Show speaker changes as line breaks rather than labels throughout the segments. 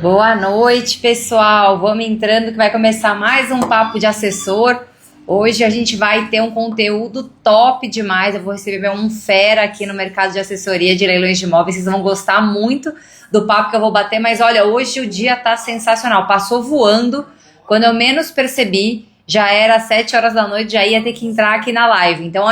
Boa noite, pessoal. Vamos entrando que vai começar mais um papo de assessor. Hoje a gente vai ter um conteúdo top demais. Eu vou receber um fera aqui no mercado de assessoria de leilões de imóveis. Vocês vão gostar muito do papo que eu vou bater. Mas olha, hoje o dia tá sensacional. Passou voando. Quando eu menos percebi, já era 7 horas da noite, já ia ter que entrar aqui na live. Então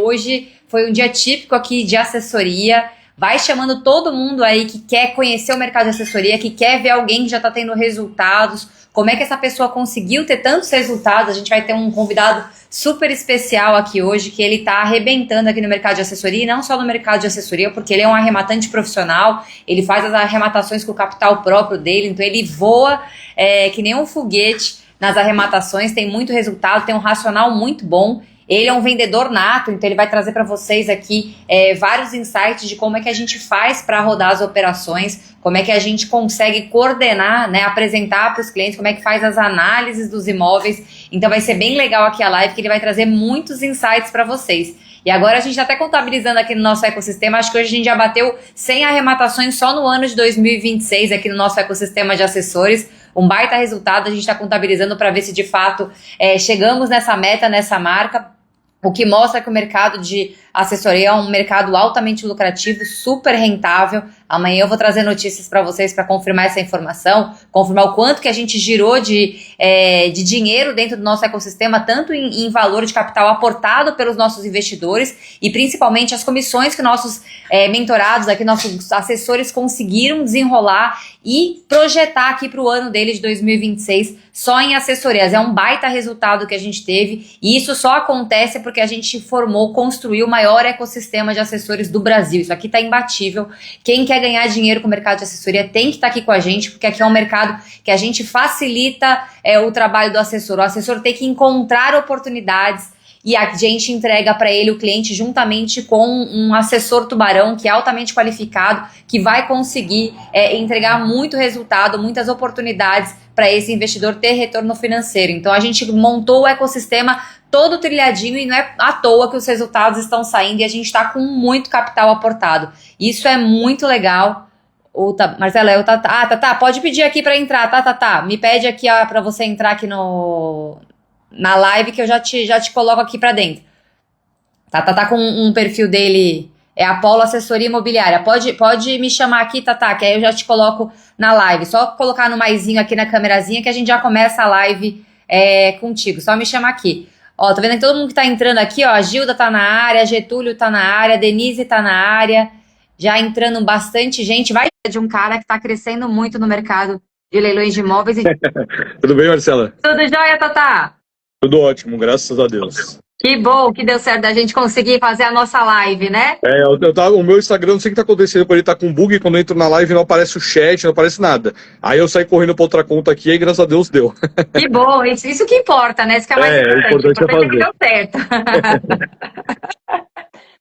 hoje foi um dia típico aqui de assessoria. Vai chamando todo mundo aí que quer conhecer o mercado de assessoria, que quer ver alguém que já está tendo resultados, como é que essa pessoa conseguiu ter tantos resultados. A gente vai ter um convidado super especial aqui hoje, que ele está arrebentando aqui no mercado de assessoria, e não só no mercado de assessoria, porque ele é um arrematante profissional, ele faz as arrematações com o capital próprio dele, então ele voa que nem um foguete nas arrematações, tem muito resultado, tem um racional muito bom. Ele é um vendedor nato, então ele vai trazer para vocês aqui vários insights de como é que a gente faz para rodar as operações, como é que a gente consegue coordenar, né, apresentar para os clientes, como é que faz as análises dos imóveis. Então vai ser bem legal aqui a live, que ele vai trazer muitos insights para vocês. E agora a gente está até contabilizando aqui no nosso ecossistema, acho que hoje a gente já bateu 100 arrematações só no ano de 2026 aqui no nosso ecossistema de assessores. Um baita resultado, a gente está contabilizando para ver se de fato chegamos nessa meta, nessa marca, o que mostra que o mercado de assessoria é um mercado altamente lucrativo, super rentável. Amanhã eu vou trazer notícias para vocês para confirmar essa informação, confirmar o quanto que a gente girou de dinheiro dentro do nosso ecossistema, tanto em valor de capital aportado pelos nossos investidores e principalmente as comissões que nossos mentorados, aqui, nossos assessores conseguiram desenrolar e projetar aqui para o ano dele de 2026 só em assessorias. É um baita resultado que a gente teve, e isso só acontece porque a gente construiu o maior ecossistema de assessores do Brasil. Isso aqui tá imbatível. Quem quer ganhar dinheiro com o mercado de assessoria tem que estar aqui com a gente, porque aqui é um mercado que a gente facilita o trabalho do assessor. O assessor tem que encontrar oportunidades e a gente entrega para ele, o cliente, juntamente com um assessor tubarão que é altamente qualificado, que vai conseguir entregar muito resultado, muitas oportunidades para esse investidor ter retorno financeiro. Então a gente montou o ecossistema todo trilhadinho e não é à toa que os resultados estão saindo e a gente está com muito capital aportado. Isso é muito legal. Marcela, Tatá, pode pedir aqui para entrar, Tatá. Me pede aqui para você entrar aqui na live que eu já te coloco aqui para dentro. Tá com um perfil dele, é Apolo Assessoria Imobiliária. Pode me chamar aqui, Tatá, que aí eu já te coloco na live. Só colocar no maisinho aqui na câmerazinha que a gente já começa a live contigo. Só me chamar aqui. Ó, tá vendo que todo mundo que tá entrando aqui, ó, a Gilda tá na área, Getúlio tá na área, Denise tá na área, já entrando bastante gente. Vai de um cara que tá crescendo muito no mercado de leilões de imóveis.
Tudo bem, Marcela?
Tudo jóia, Tatá?
Tudo ótimo, graças a Deus.
Que bom que deu certo da gente conseguir fazer a nossa live, né?
O meu Instagram, não sei o que tá acontecendo, ele tá com bug, quando eu entro na live não aparece o chat, não aparece nada. Aí eu saí correndo pra outra conta aqui e graças a Deus deu.
Que bom, isso que importa, né? Isso que é mais importante.
O importante é fazer.
Que deu certo.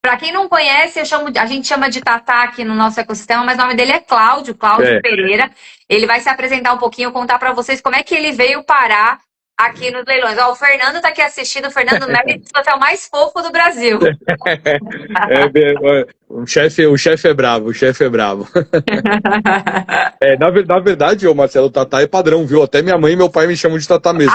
Pra quem não conhece, a gente chama de Tatá aqui no nosso ecossistema, mas o nome dele é Cláudio Pereira. Ele vai se apresentar um pouquinho, contar pra vocês como é que ele veio parar aqui nos leilões. Ó, o Fernando tá aqui assistindo, o Fernando Melo, você é o mais fofo do Brasil.
O chefe é bravo, Na verdade, Marcelo, Tatá é padrão, viu? Até minha mãe e meu pai me chamam de Tatá mesmo.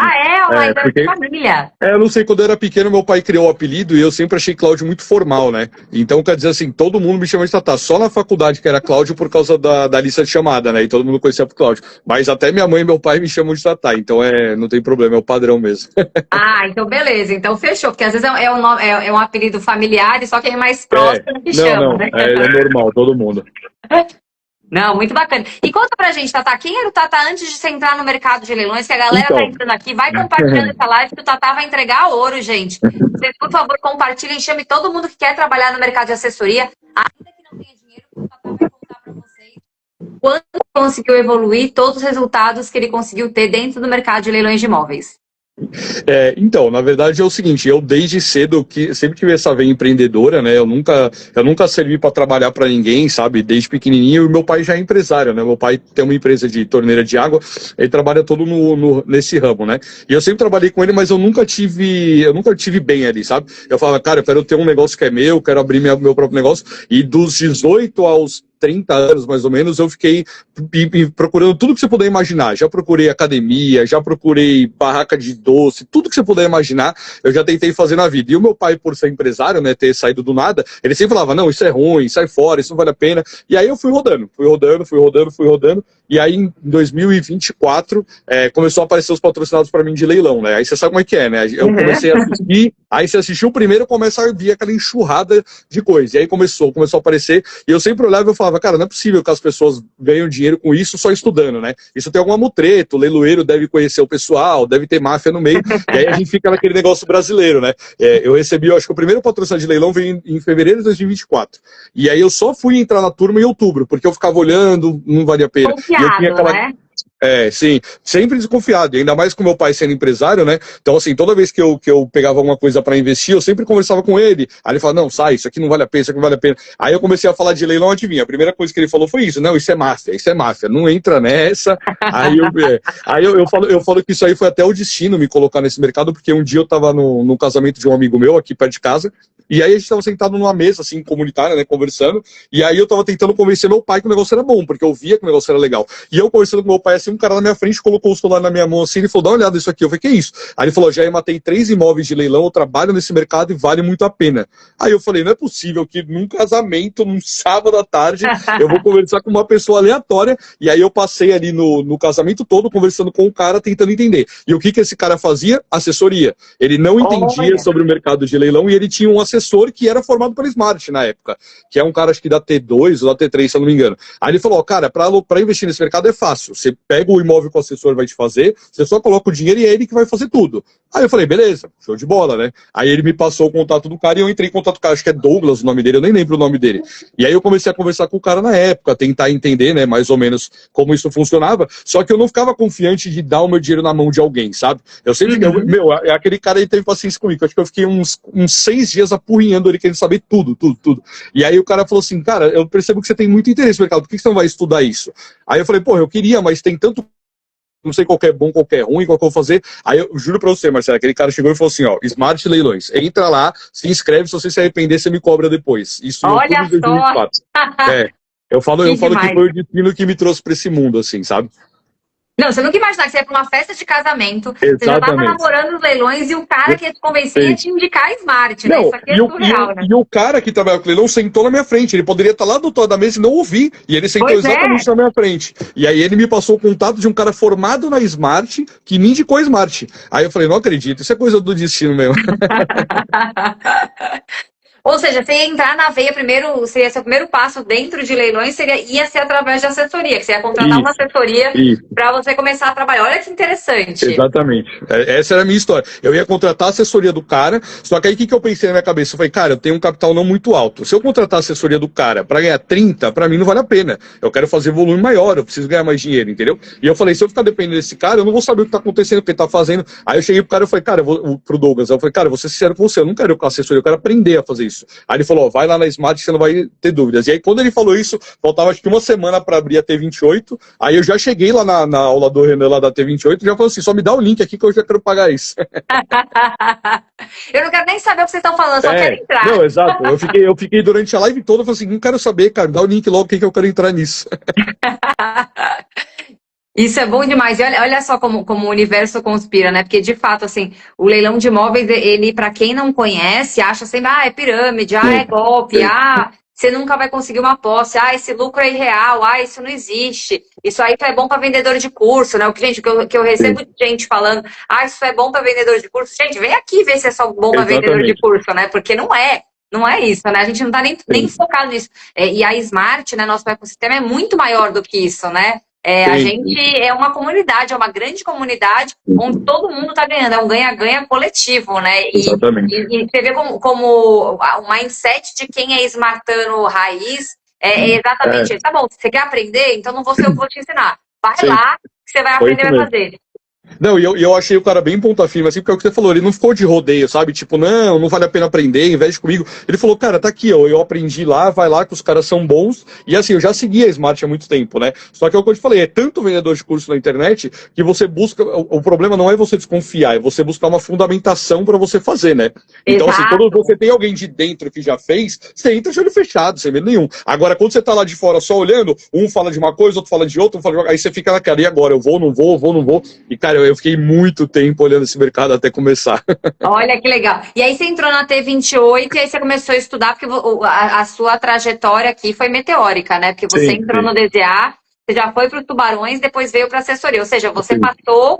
Porque... família.
Eu não sei, quando eu era pequeno, meu pai criou o apelido e eu sempre achei Cláudio muito formal, né? Então, quer dizer assim, todo mundo me chama de Tatá. Só na faculdade que era Cláudio por causa da lista de chamada, né? E todo mundo conhecia por Cláudio. Mas até minha mãe e meu pai me chamam de Tatá. Então, não tem problema, é o padrão mesmo.
Então beleza. Então fechou. Porque às vezes é um apelido familiar e só quem é mais próximo que chama.
Não, é normal, todo mundo.
Não, muito bacana. E conta pra gente, Tatá, quem era o Tatá antes de você entrar no mercado de leilões? Que a galera tá entrando aqui, vai compartilhando essa live que o Tatá vai entregar ouro, gente. Vocês, por favor, compartilhem, chame todo mundo que quer trabalhar no mercado de assessoria. Ainda que não tenha dinheiro, o Tatá vai contar pra vocês quando conseguiu evoluir, todos os resultados que ele conseguiu ter dentro do mercado de leilões de imóveis.
Então, na verdade é o seguinte, eu desde cedo sempre tive essa veia empreendedora, né? Eu nunca servi para trabalhar para ninguém, sabe? Desde pequenininho, e meu pai já é empresário, né? Meu pai tem uma empresa de torneira de água, ele trabalha todo nesse ramo, né? E eu sempre trabalhei com ele, mas eu nunca tive bem ali, sabe? Eu falava, cara, eu quero ter um negócio que é meu, quero abrir meu próprio negócio, e dos 18 aos 30 anos, mais ou menos, eu fiquei procurando tudo que você puder imaginar. Já procurei academia, já procurei barraca de doce, tudo que você puder imaginar, eu já tentei fazer na vida. E o meu pai, por ser empresário, né, ter saído do nada, ele sempre falava, não, isso é ruim, sai fora, isso não vale a pena. E aí eu fui rodando. E aí, em 2024, começou a aparecer os patrocinados para mim de leilão, né? Aí você sabe como é que é, né? Eu comecei a assistir, aí você assistiu o primeiro, começa a vir aquela enxurrada de coisa. E aí começou a aparecer, e eu sempre olhava e eu falava, cara, não é possível que as pessoas ganham dinheiro com isso só estudando, né? Isso tem alguma mutreta, o leiloeiro deve conhecer o pessoal, deve ter máfia no meio, e aí a gente fica naquele negócio brasileiro, né? Eu recebi, eu acho que o primeiro patrocínio de leilão veio em fevereiro de 2024. E aí eu só fui entrar na turma em outubro, porque eu ficava olhando, não valia a pena. E eu tinha aquela...
né?
Sim, sempre desconfiado, e ainda mais com meu pai sendo empresário, né? Então, assim, toda vez que eu pegava alguma coisa para investir, eu sempre conversava com ele. Aí ele falava, não, sai, isso aqui não vale a pena, isso aqui não vale a pena. Aí eu comecei a falar de leilão, adivinha? A primeira coisa que ele falou foi isso, não, isso é máfia, não entra nessa. Eu falo que isso aí foi até o destino me colocar nesse mercado, porque um dia eu tava no casamento de um amigo meu, aqui perto de casa, e aí a gente tava sentado numa mesa, assim, comunitária, né, conversando, e aí eu tava tentando convencer meu pai que o negócio era bom, porque eu via que o negócio era legal. E eu conversando com meu pai, assim, um cara na minha frente colocou o celular na minha mão, assim, ele falou, dá uma olhada nisso aqui. Eu falei, que isso? Aí ele falou, já matei 3 imóveis de leilão, eu trabalho nesse mercado e vale muito a pena. Aí eu falei, não é possível que num casamento, num sábado à tarde, eu vou conversar com uma pessoa aleatória, e aí eu passei ali no casamento todo, conversando com o cara, tentando entender. E o que esse cara fazia? Assessoria. Ele não entendia sobre o mercado de leilão, e ele tinha um assessor que era formado pela Smart na época, que é um cara, acho que da T2 ou da T3, se eu não me engano. Aí ele falou, cara, para investir nesse mercado é fácil, você pega o imóvel que o assessor vai te fazer, você só coloca o dinheiro e é ele que vai fazer tudo. Aí eu falei, beleza, show de bola, né? Aí ele me passou o contato do cara e eu entrei em contato com o cara, acho que é Douglas o nome dele, eu nem lembro o nome dele. E aí eu comecei a conversar com o cara na época, tentar entender, né, mais ou menos como isso funcionava, só que eu não ficava confiante de dar o meu dinheiro na mão de alguém, sabe? Eu sempre, aquele cara aí teve paciência comigo, acho que eu fiquei uns 6 dias apurrinhando ele, querendo saber tudo. E aí o cara falou assim, cara, eu percebo que você tem muito interesse no mercado, por que você não vai estudar isso? Aí eu falei, pô, eu queria, mas tem tanto, não sei qual que é bom, qual que é ruim, qual que eu vou fazer. Aí eu juro pra você, Marcelo, aquele cara chegou e falou assim, ó, Smart Leilões, entra lá, se inscreve, se você se arrepender, você me cobra depois. Isso em
Olha
outubro de 2024. Eu falo que foi o destino que me trouxe pra esse mundo, assim, sabe?
Não, você nunca imaginar que você ia pra uma festa de casamento,
Exatamente.
você já tava namorando os leilões e o cara que ia te convencer ia te indicar a Smart, né?
Não,
Isso aqui é surreal, né?
E o cara que trabalhava com o leilão sentou na minha frente. Ele poderia estar lá do outro lado da mesa e não ouvir. E ele sentou exatamente na minha frente. E aí ele me passou o contato de um cara formado na Smart, que me indicou a Smart. Aí eu falei, não acredito, isso é coisa do destino mesmo.
Ou seja, você ia entrar na veia primeiro, seria seu primeiro passo dentro de leilões, ia ser através de assessoria, que você ia contratar uma assessoria para você começar a trabalhar. Olha que interessante.
Exatamente. Essa era a minha história. Eu ia contratar a assessoria do cara, só que aí o que eu pensei na minha cabeça? Eu falei, cara, eu tenho um capital não muito alto. Se eu contratar a assessoria do cara para ganhar 30, para mim não vale a pena. Eu quero fazer volume maior, eu preciso ganhar mais dinheiro, entendeu? E eu falei, se eu ficar dependendo desse cara, eu não vou saber o que tá acontecendo, o que ele tá fazendo. Aí eu cheguei pro cara e falei, cara, pro Douglas, eu falei, cara, vou ser sincero com você, eu não quero ir com a assessoria, eu quero aprender a fazer isso. Aí ele falou, ó, vai lá na Smart que você não vai ter dúvidas. E aí quando ele falou isso, faltava acho que uma semana para abrir a T28, aí eu já cheguei lá na aula do Renan lá da T28 e já falou assim, só me dá o link aqui que eu já quero pagar isso.
Eu não quero nem saber o que vocês estão falando, só quero entrar.
Não, exato. Eu fiquei durante a live toda, eu falei assim, não quero saber, cara, dá o link logo que eu quero entrar nisso.
Isso é bom demais. E olha só como o universo conspira, né? Porque, de fato, assim, o leilão de imóveis, ele, para quem não conhece, acha sempre, é pirâmide, é golpe, você nunca vai conseguir uma posse, esse lucro é irreal, isso não existe. Isso aí é bom para vendedor de curso, né? Gente, que eu recebo de gente falando, isso é bom para vendedor de curso. Gente, vem aqui ver se é só bom para vendedor de curso, né? Porque não é. Não é isso, né? A gente não tá nem focado nisso. E a Smart, né? Nosso ecossistema é muito maior do que isso, né? A gente é uma comunidade, é uma grande comunidade onde todo mundo está ganhando, é um ganha-ganha coletivo, né? E você vê como o mindset de quem é smartano raiz é exatamente isso. Tá bom, você quer aprender? Então não vou ser eu que vou te ensinar. Vai lá que você vai aprender a fazer.
Não, e eu achei o cara bem ponta firme, assim, porque é o que você falou, ele não ficou de rodeio, sabe? Tipo, não vale a pena aprender, investe comigo. Ele falou, cara, tá aqui, ó, eu aprendi lá, vai lá que os caras são bons. E assim, eu já segui a Smart há muito tempo, né? Só que é o que eu te falei, é tanto vendedor de curso na internet que você busca, o problema não é você desconfiar, é você buscar uma fundamentação para você fazer, né? Então, assim, quando você tem alguém de dentro que já fez, você entra de olho fechado, sem medo nenhum. Agora, quando você tá lá de fora só olhando, um fala de uma coisa, outro fala de outra, um fala de outra, aí você fica naquela, e agora? Eu vou, não vou, vou, não vou. E, cara, eu fiquei muito tempo olhando esse mercado até começar.
Olha que legal. E aí você entrou na T28 e aí você começou a estudar, porque a sua trajetória aqui foi meteórica, né? Porque você entrou no DZA, você já foi para o Tubarões, depois veio para a assessoria. Ou seja, você passou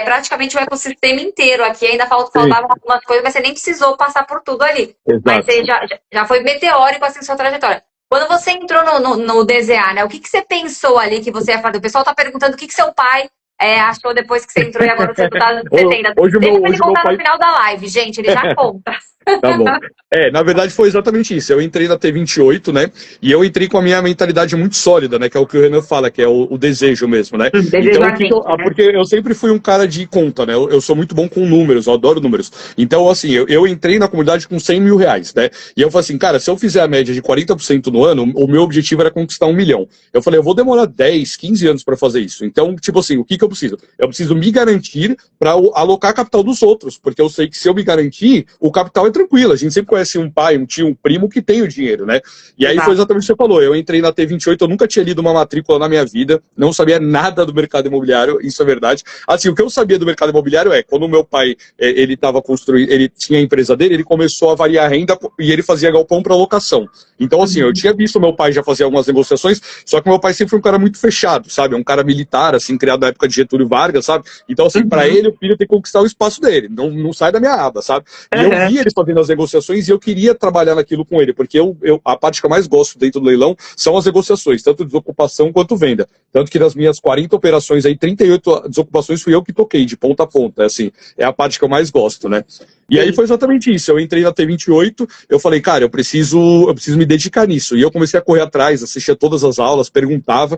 praticamente o ecossistema inteiro aqui. Ainda faltavam algumas coisas, mas você nem precisou passar por tudo ali.
Exato.
Mas você já foi meteórico assim sua trajetória. Quando você entrou no DZA, né? O que você pensou ali que você ia fazer? O pessoal está perguntando o que seu pai achou depois que você entrou e agora você está dando 70. Deixa ele contar no final da live, gente. Ele já conta.
Tá bom. Na verdade foi exatamente isso. Eu entrei na T28, né? E eu entrei com a minha mentalidade muito sólida, né? Que é o que o Renan fala, que é o desejo mesmo, né? Então, porque eu sempre fui um cara de conta, né? Eu sou muito bom com números, eu adoro números. Então, assim, eu entrei na comunidade com R$100 mil, né? E eu falei assim, cara, se eu fizer a média de 40% no ano, o meu objetivo era conquistar 1 milhão. Eu falei, eu vou demorar 10, 15 anos para fazer isso. Então, tipo assim, o que eu preciso? Eu preciso me garantir para alocar capital dos outros, porque eu sei que se eu me garantir, o capital é tranquilo. A gente sempre conhece um pai, um tio, um primo que tem o dinheiro, né? E aí foi exatamente o que você falou. Eu entrei na T28, eu nunca tinha lido uma matrícula na minha vida, não sabia nada do mercado imobiliário, isso é verdade. Assim, o que eu sabia do mercado imobiliário é, quando o meu pai, ele estava construindo, ele tinha a empresa dele, ele começou a variar a renda e ele fazia galpão para locação. Então, assim, eu tinha visto meu pai já fazer algumas negociações, só que meu pai sempre foi um cara muito fechado, sabe? Um cara militar, assim, criado na época de Getúlio Vargas, sabe? Então, assim, para ele, o filho tem que conquistar o espaço dele, não sai da minha aba, sabe? E eu vi ele fazendo as negociações e eu queria trabalhar naquilo com ele, porque a parte que eu mais gosto dentro do leilão são as negociações, tanto desocupação quanto venda. Tanto que nas minhas 40 operações aí, 38 desocupações fui eu que toquei, de ponta a ponta, assim, é a parte que eu mais gosto, né? E aí foi exatamente isso, eu entrei na T28, eu falei, cara, eu preciso me dedicar nisso, e eu comecei a correr atrás, assistia todas as aulas, perguntava,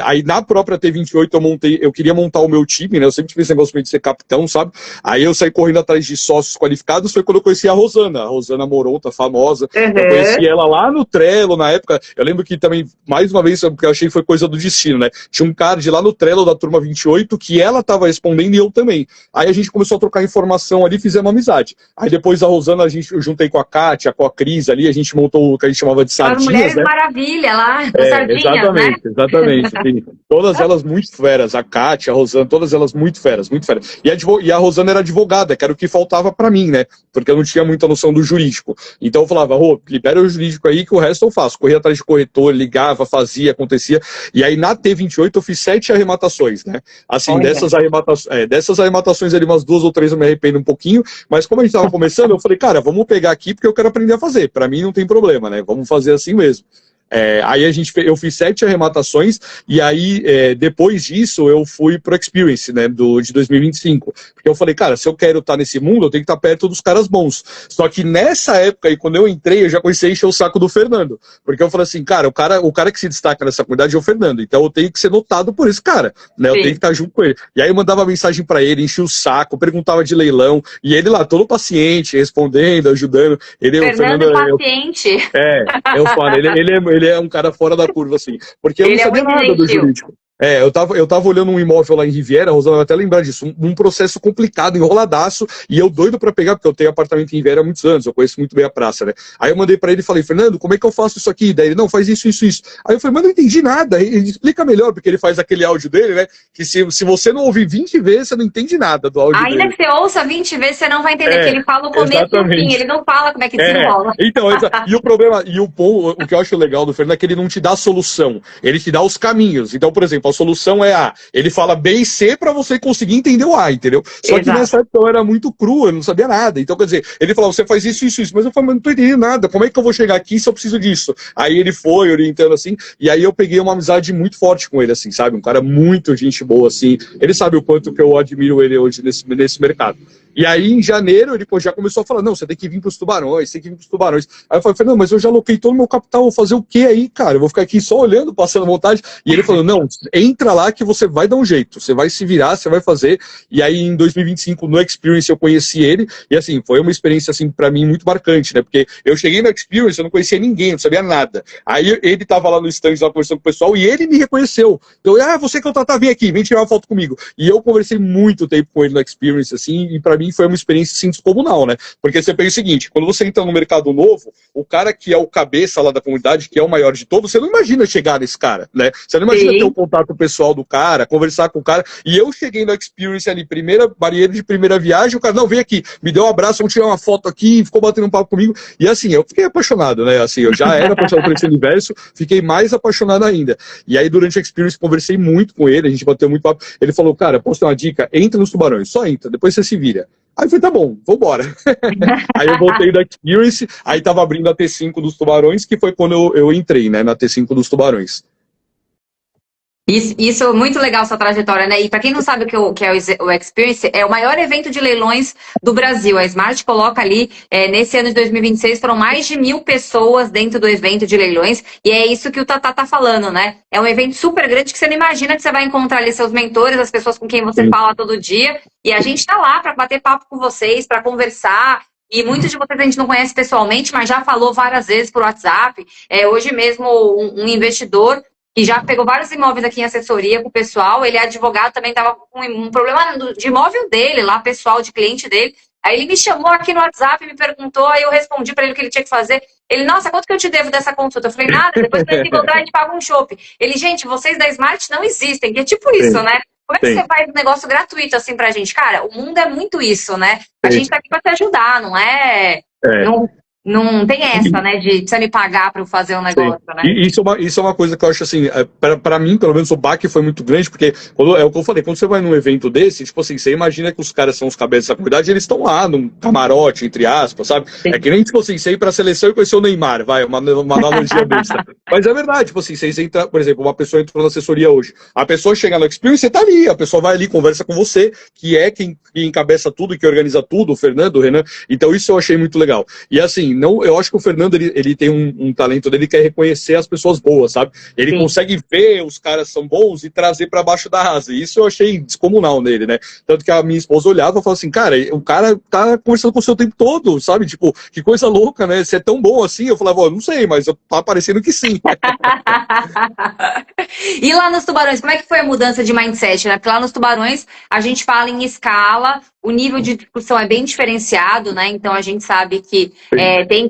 aí na própria T28 eu queria montar o meu time, né, eu sempre tive esse negócio de ser capitão, sabe, aí eu saí correndo atrás de sócios qualificados, foi quando eu conheci a Rosana Moronta, famosa, eu conheci ela lá no Trello, na época, eu lembro que também, mais uma vez, porque eu achei que foi coisa do destino, né, tinha um card lá no Trello da turma 28, que ela tava respondendo e eu também, aí a gente começou a trocar informação ali, fizemos uma amizade. Aí depois da Rosana, eu juntei com a Kátia, com a Cris ali, a gente montou o que a gente chamava de sardinhas,
as Mulheres
né?
Maravilha lá, sardinhas,
exatamente,
né?
Exatamente. Todas elas muito feras, a Kátia, a Rosana, todas elas muito feras, muito feras. E a Rosana era advogada, que era o que faltava pra mim, né? Porque eu não tinha muita noção do jurídico. Então eu falava, libera o jurídico aí que o resto eu faço. Corria atrás de corretor, ligava, fazia, acontecia. E aí na T28 eu fiz 7 arrematações, né? Assim, dessas arrematações ali, umas 2 ou 3 eu me arrependo um pouquinho, mas como a gente estava começando, eu falei, cara, vamos pegar aqui porque eu quero aprender a fazer. Para mim não tem problema, né? Vamos fazer assim mesmo. Aí eu fiz 7 arrematações e aí depois disso eu fui pro Experience, né, de 2025, porque eu falei, cara, se eu quero estar nesse mundo eu tenho que estar perto dos caras bons. Só que nessa época aí, quando eu entrei, eu já comecei a encher o saco do Fernando, porque eu falei assim, cara, o cara que se destaca nessa comunidade é o Fernando, então eu tenho que ser notado por esse cara, né? Eu tenho que estar junto com ele. E aí eu mandava mensagem para ele, enchia o saco, perguntava de leilão, e ele lá todo paciente, respondendo, ajudando.
Fernando paciente.
Eu falo, ele é um cara fora da curva, assim. Porque eu não sabia nada do jurídico. Eu tava olhando um imóvel lá em Riviera, a Rosana vai até lembrar disso, um processo complicado, enroladaço, e eu doido pra pegar, porque eu tenho apartamento em Riviera há muitos anos, eu conheço muito bem a praça, né? Aí eu mandei pra ele e falei, Fernando, como é que eu faço isso aqui? Daí ele, não, faz isso. Aí eu falei, mas não entendi nada, ele explica melhor, porque ele faz aquele áudio dele, né? Que se você não ouvir 20 vezes, você não entende nada do áudio dele.
Ainda que você ouça 20 vezes, você não vai entender, que ele fala o começo e o fim, ele não fala como é que desenrola.
Então, e o problema, o que eu acho legal do Fernando é que ele não te dá a solução, ele te dá os caminhos. Então, por exemplo, a solução é A, ele fala B e C pra você conseguir entender o A, entendeu? Só que nessa época eu era muito cru, eu não sabia nada. Então, quer dizer, ele falava, você faz isso. Mas eu falei, mas não tô entendendo nada, como é que eu vou chegar aqui se eu preciso disso? Aí ele foi orientando assim, e aí eu peguei uma amizade muito forte com ele, assim, sabe? Um cara muito gente boa, assim. Ele sabe o quanto que eu admiro ele hoje nesse mercado. E aí, em janeiro, ele pô, já começou a falar, não, você tem que vir para os tubarões, tem que vir para os tubarões. Aí eu falei, não, mas eu já aloquei todo o meu capital, vou fazer o quê aí, cara? Eu vou ficar aqui só olhando, passando vontade. E ele falou, não, entra lá que você vai dar um jeito, você vai se virar, você vai fazer. E aí, em 2025, no Experience, eu conheci ele, e assim, foi uma experiência, assim, para mim, muito marcante, né? Porque eu cheguei no Experience, eu não conhecia ninguém, não sabia nada. Aí ele tava lá no stand, lá conversando com o pessoal, e ele me reconheceu. Então, você que é o Tata, vem aqui, vem tirar uma foto comigo. E eu conversei muito tempo com ele no Experience, assim, e para mim foi uma experiência, assim, descomunal, né? Porque você pensa o seguinte, quando você entra no mercado novo, o cara que é o cabeça lá da comunidade, que é o maior de todos, você não imagina chegar nesse cara, né? Você não imagina ter o contato pessoal do cara, conversar com o cara. E eu cheguei no Experience ali, primeira barreira de primeira viagem, o cara, não, vem aqui, me deu um abraço, vamos tirar uma foto aqui, ficou batendo um papo comigo. E assim, eu fiquei apaixonado, né? Assim, eu já era apaixonado por esse universo, fiquei mais apaixonado ainda. E aí, durante a Experience, conversei muito com ele, a gente bateu muito papo. Ele falou, cara, posso ter uma dica? Entra nos tubarões, só entra, depois você se vira. Aí eu falei, tá bom, vambora. Aí eu voltei da Experience, aí tava abrindo a T5 dos tubarões, que foi quando eu entrei, né, na T5 dos tubarões.
Isso é muito legal, sua trajetória, né? E para quem não sabe o que é o Experience, é o maior evento de leilões do Brasil. A Smart coloca ali, nesse ano de 2026, foram mais de 1.000 pessoas dentro do evento de leilões, e é isso que o Tata tá falando, né? É um evento super grande que você não imagina que você vai encontrar ali seus mentores, as pessoas com quem você fala todo dia, e a gente tá lá para bater papo com vocês, para conversar. E muitos de vocês a gente não conhece pessoalmente, mas já falou várias vezes por WhatsApp. Hoje mesmo, um investidor que já pegou vários imóveis aqui em assessoria com o pessoal, ele é advogado, também estava com um problema de imóvel dele, lá, pessoal, de cliente dele. Aí ele me chamou aqui no WhatsApp, me perguntou, aí eu respondi para ele o que ele tinha que fazer. Ele, nossa, quanto que eu te devo dessa consulta? Eu falei, nada, depois que a gente encontrar, a gente paga um chopp. Ele, gente, vocês da Smart não existem, que é tipo isso, né? Como é que você faz um negócio gratuito assim pra gente? Cara, o mundo é muito isso, né? A gente tá aqui pra te ajudar, não é? Não tem essa, né, de precisa me pagar para eu fazer um negócio, né?
E isso é uma coisa que eu acho assim, para mim, pelo menos, o baque foi muito grande, porque é o que eu falei, quando você vai num evento desse, tipo assim, você imagina que os caras são os cabeças da comunidade, eles estão lá num camarote, entre aspas, sabe? Sim. É que nem, tipo assim, você ir pra seleção e conhecer o Neymar, vai, uma analogia besta. Mas é verdade, tipo assim, você entra, por exemplo, uma pessoa entrou na assessoria hoje, a pessoa chega no Experience, você tá ali, a pessoa vai ali, conversa com você, que é quem encabeça tudo e que organiza tudo, o Fernando, o Renan, então isso eu achei muito legal. E assim, eu acho que o Fernando, ele tem um talento dele que é reconhecer as pessoas boas, sabe? Ele consegue ver os caras são bons e trazer para baixo da asa. E isso eu achei descomunal nele, né? Tanto que a minha esposa olhava e falava assim, cara, o cara tá conversando com o seu tempo todo, sabe? Tipo, que coisa louca, né? Você é tão bom assim. Eu falava, não sei, mas tá parecendo que sim.
E lá nos tubarões, como é que foi a mudança de mindset, né? Porque lá nos tubarões a gente fala em escala, o nível de discussão é bem diferenciado, né? Então a gente sabe que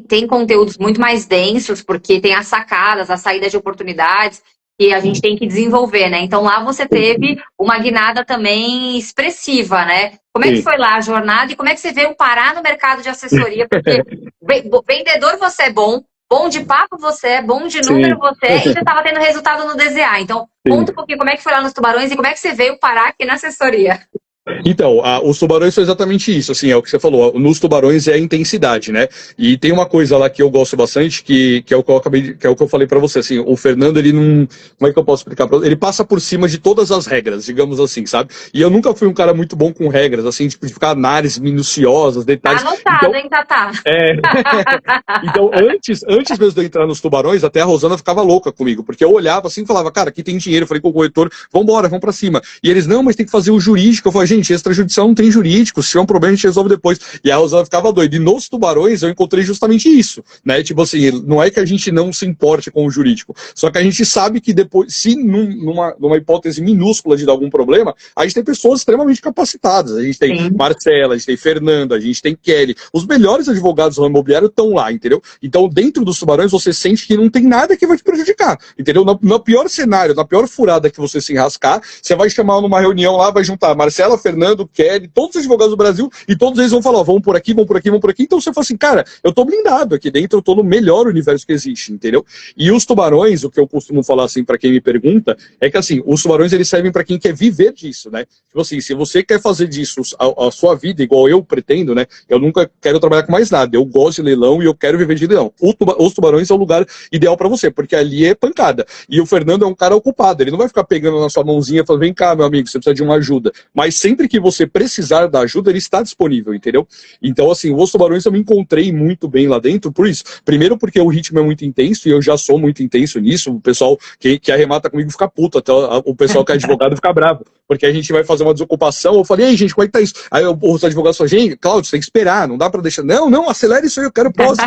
tem conteúdos muito mais densos, porque tem as sacadas, as saídas de oportunidades que a gente tem que desenvolver, né? Então lá você teve uma guinada também expressiva, né? Como é que foi lá a jornada e como é que você veio parar no mercado de assessoria? Porque vendedor você é bom de papo você é, bom de número você é, e você estava tendo resultado no DZA. Então, conta um pouquinho como é que foi lá nos tubarões e como é que você veio parar aqui na assessoria.
Então, os tubarões são exatamente isso, assim, é o que você falou, nos tubarões é a intensidade, né? E tem uma coisa lá que eu gosto bastante, que é o que eu falei pra você, assim, o Fernando, ele não, como é que eu posso explicar pra você? Ele passa por cima de todas as regras, digamos assim, sabe? E eu nunca fui um cara muito bom com regras, assim, tipo, de ficar análises minuciosas, detalhes.
Tá anotado, então, hein, Tata?
Então, antes mesmo de eu entrar nos tubarões, até a Rosana ficava louca comigo, porque eu olhava assim e falava, cara, aqui tem dinheiro, eu falei com o corretor, vambora, vamos pra cima. E eles, não, mas tem que fazer o jurídico. Eu falei, gente, extrajudicial não tem jurídico, se tiver um problema a gente resolve depois. E a Rosana ficava doida. E nos tubarões eu encontrei justamente isso, né? Tipo assim, não é que a gente não se importe com o jurídico, só que a gente sabe que depois, se numa hipótese minúscula de dar algum problema, a gente tem pessoas extremamente capacitadas. A gente tem Marcela, a gente tem Fernanda, a gente tem Kelly. Os melhores advogados do imobiliário estão lá, entendeu? Então, dentro dos tubarões, você sente que não tem nada que vai te prejudicar, entendeu? No pior cenário, na pior furada que você se enrascar, você vai chamar numa reunião lá, vai juntar Marcela, Fernando, Kelly, todos os advogados do Brasil, e todos eles vão falar, ó, vamos por aqui, vamos por aqui, vamos por aqui. Então você fala assim, cara, eu tô blindado aqui dentro, eu tô no melhor universo que existe, entendeu? E os tubarões, o que eu costumo falar assim para quem me pergunta, é que assim, os tubarões eles servem para quem quer viver disso, né? Tipo assim, se você quer fazer disso a sua vida, igual eu pretendo, né? Eu nunca quero trabalhar com mais nada, eu gosto de leilão e eu quero viver de leilão. Os tubarões é o lugar ideal para você, porque ali é pancada. E o Fernando é um cara ocupado, ele não vai ficar pegando na sua mãozinha e falando, vem cá, meu amigo, você precisa de uma ajuda. Mas sempre que você precisar da ajuda, ele está disponível, entendeu? Então, assim, os Tubarões eu me encontrei muito bem lá dentro, por isso. Primeiro porque o ritmo é muito intenso, e eu já sou muito intenso nisso, o pessoal que arremata comigo fica puto, até o pessoal que é advogado fica bravo, porque a gente vai fazer uma desocupação, eu falei, ei, gente, como é que tá isso? Aí os advogados falam, gente, Cláudio, você tem que esperar, não dá pra deixar, não, acelera isso aí, eu quero posse.